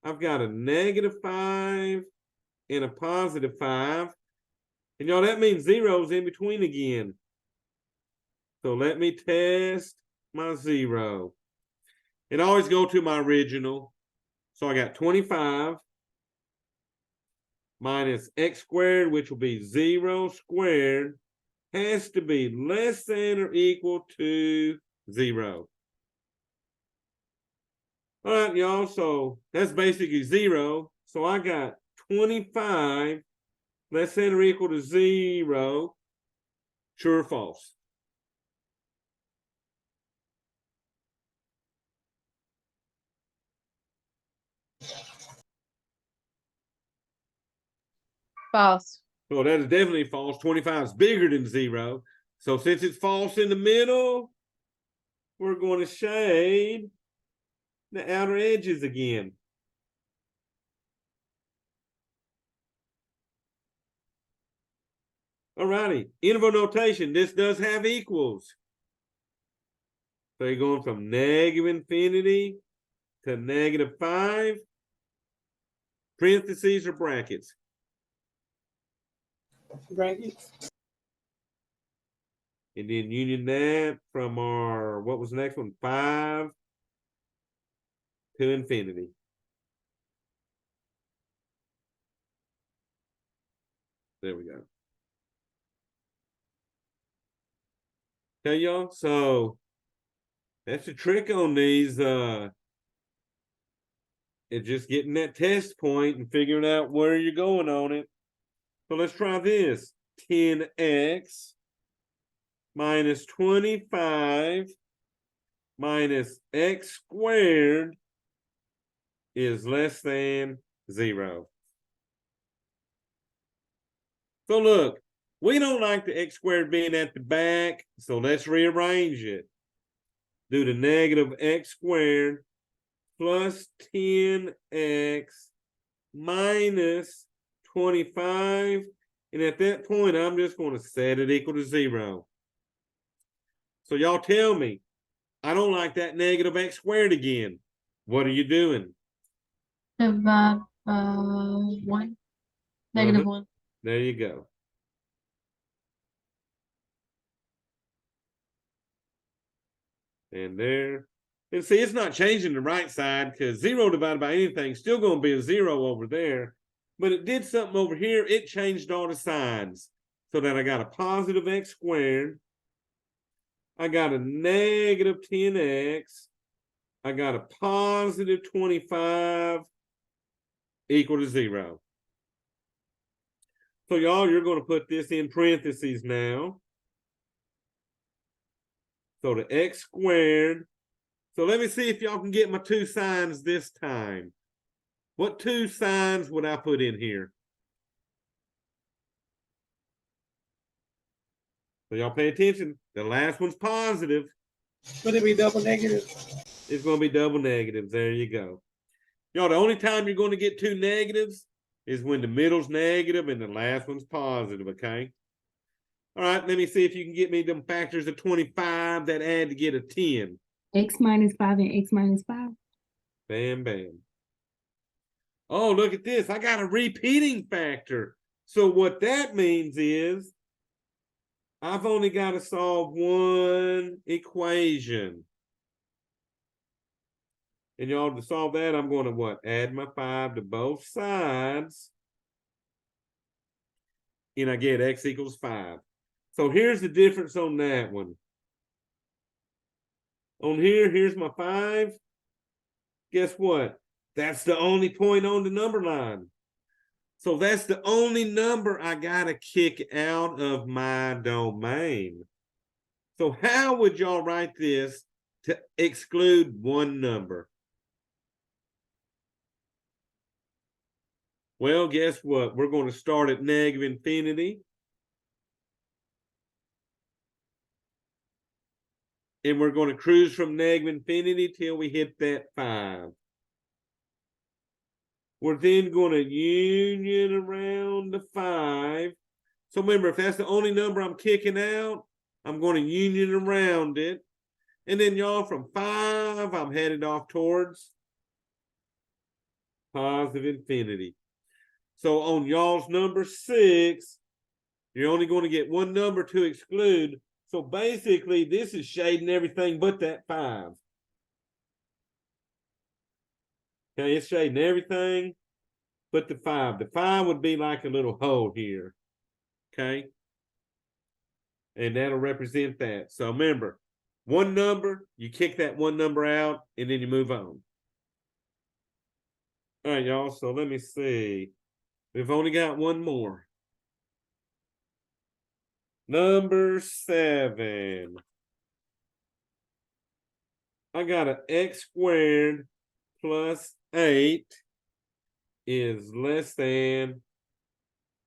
I've got a -5 and a +5. And y'all, that means 0's in between again. So let me test my 0. And always go to my original. So I got 25 minus x squared, which will be 0 squared, has to be less than or equal to 0. All right, y'all, so that's basically 0. So I got 25 less than or equal to 0. True or false? False. So that is definitely false. 25 is bigger than 0. So since it's false in the middle, we're going to shade the outer edges again. All righty. Interval notation. This does have equals. So you're going from -infinity to -5. Parentheses or brackets? Brackets. And then union that from our, what was the next one? 5 to infinity. There we go. Okay, y'all. So that's the trick on these. It's just getting that test point and figuring out where you're going on it. So let's try this. 10x minus 25 minus x squared is less than 0. So look, we don't like the x squared being at the back, so let's rearrange it. Do the -x squared plus 10x minus 25. And at that point, I'm just going to set it equal to 0. So y'all tell me, I don't like that -x squared again. What are you doing? Divide 1. -1. There you go. And there. And see, it's not changing the right side because 0 divided by anything is still going to be a 0 over there. But it did something over here. It changed all the signs so that I got a positive x squared. I got a -10x. I got a positive 25 equal to 0. So y'all, you're going to put this in parentheses now. So the x squared. So let me see if y'all can get my 2 signs this time. What 2 signs would I put in here? So y'all pay attention. The last one's positive. Would it be double negative? It's going to be double negatives. There you go. Y'all, the only time you're going to get 2 negatives is when the middle's negative and the last one's positive, okay? All right, let me see if you can get me them factors of 25 that add to get a 10. X minus 5 and X minus 5. Bam, bam. Oh, look at this. I got a repeating factor. So what that means is I've only got to solve one equation. And y'all, to solve that, I'm going to what? Add my 5 to both sides. And I get x equals 5. So here's the difference on that one. On here, here's my 5. Guess what? That's the only point on the number line. So that's the only number I got to kick out of my domain. So how would y'all write this to exclude one number? Well, guess what? We're going to start at negative infinity. And we're going to cruise from negative infinity till we hit that 5. We're then going to union around the 5. So remember, if that's the only number I'm kicking out, I'm going to union around it. And then y'all, from 5, I'm headed off towards positive infinity. So on y'all's number 6, you're only going to get one number to exclude. So basically, this is shading everything but that 5. Okay, it's shading everything but the 5. The 5 would be like a little hole here. Okay. And that'll represent that. So remember, one number, you kick that one number out, and then you move on. All right, y'all. So let me see. We've only got one more. Number 7. I got an x squared plus 8 is less than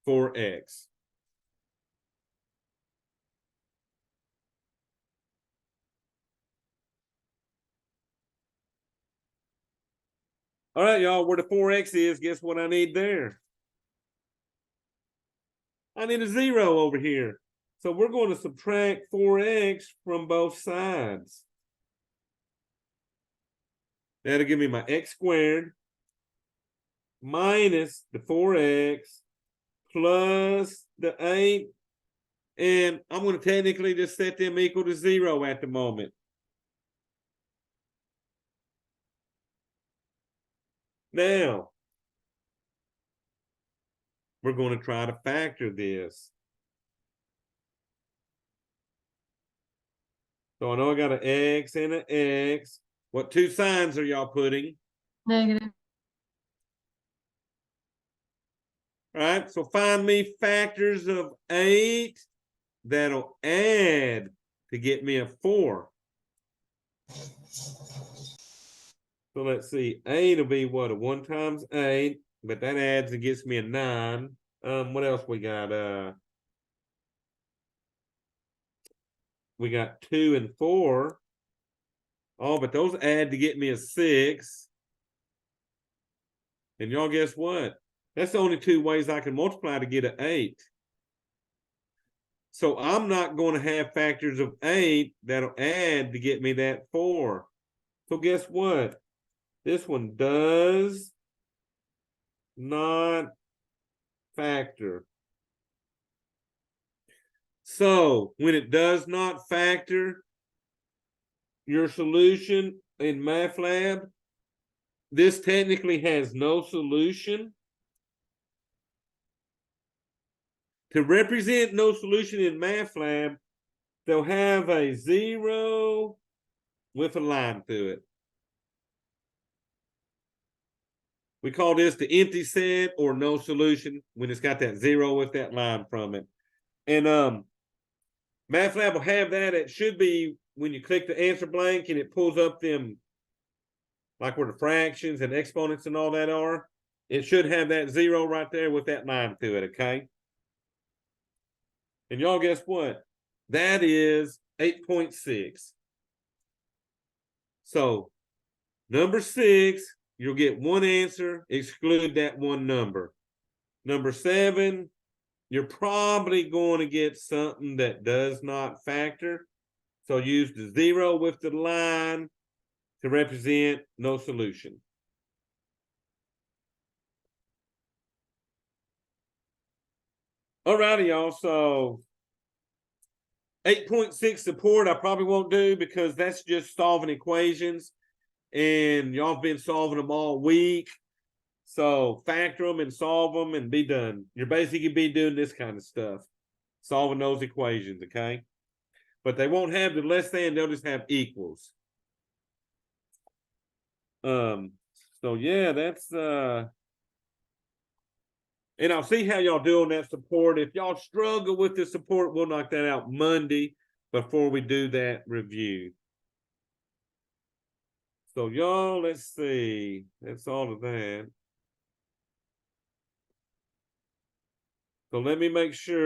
4x. All right, y'all, where the 4x is, guess what I need there? I need a 0 over here. So we're going to subtract 4x from both sides. That'll give me my x squared minus the 4x plus the 8. And I'm going to technically just set them equal to 0 at the moment. Now, we're going to try to factor this. So I know I got an x and an x. What two signs are y'all putting? Negative. All right, so find me factors of 8 that'll add to get me a 4. So let's see, 8 will be what, a 1 times 8, but that adds and gets me a 9. What else we got? We got 2 and 4. Oh, but those add to get me a 6. And y'all guess what? That's the only 2 ways I can multiply to get an 8. So I'm not going to have factors of 8 that'll add to get me that 4. So guess what? This one does not factor. So when it does not factor, your solution in MATLAB, this technically has no solution. To represent no solution in MATLAB, they'll have a 0 with a line through it. We call this the empty set or no solution when it's got that 0 with that line from it. And MATLAB will have that. It should be when you click the answer blank and it pulls up them, like where the fractions and exponents and all that are. It should have that 0 right there with that line through it, okay? And y'all guess what? That is 8.6. So number 6, you'll get one answer, exclude that one number. Number 7, you're probably going to get something that does not factor. So use the 0 with the line to represent no solution. All righty, y'all. So 8.6 support, I probably won't do because that's just solving equations. And y'all have been solving them all week. So factor them and solve them and be done. You're basically be doing this kind of stuff, solving those equations, okay? But they won't have the less than, they'll just have equals. So yeah, that's and I'll see how y'all do on that support. If y'all struggle with the support, we'll knock that out Monday before we do that review. So y'all, let's see. That's all of that. So let me make sure.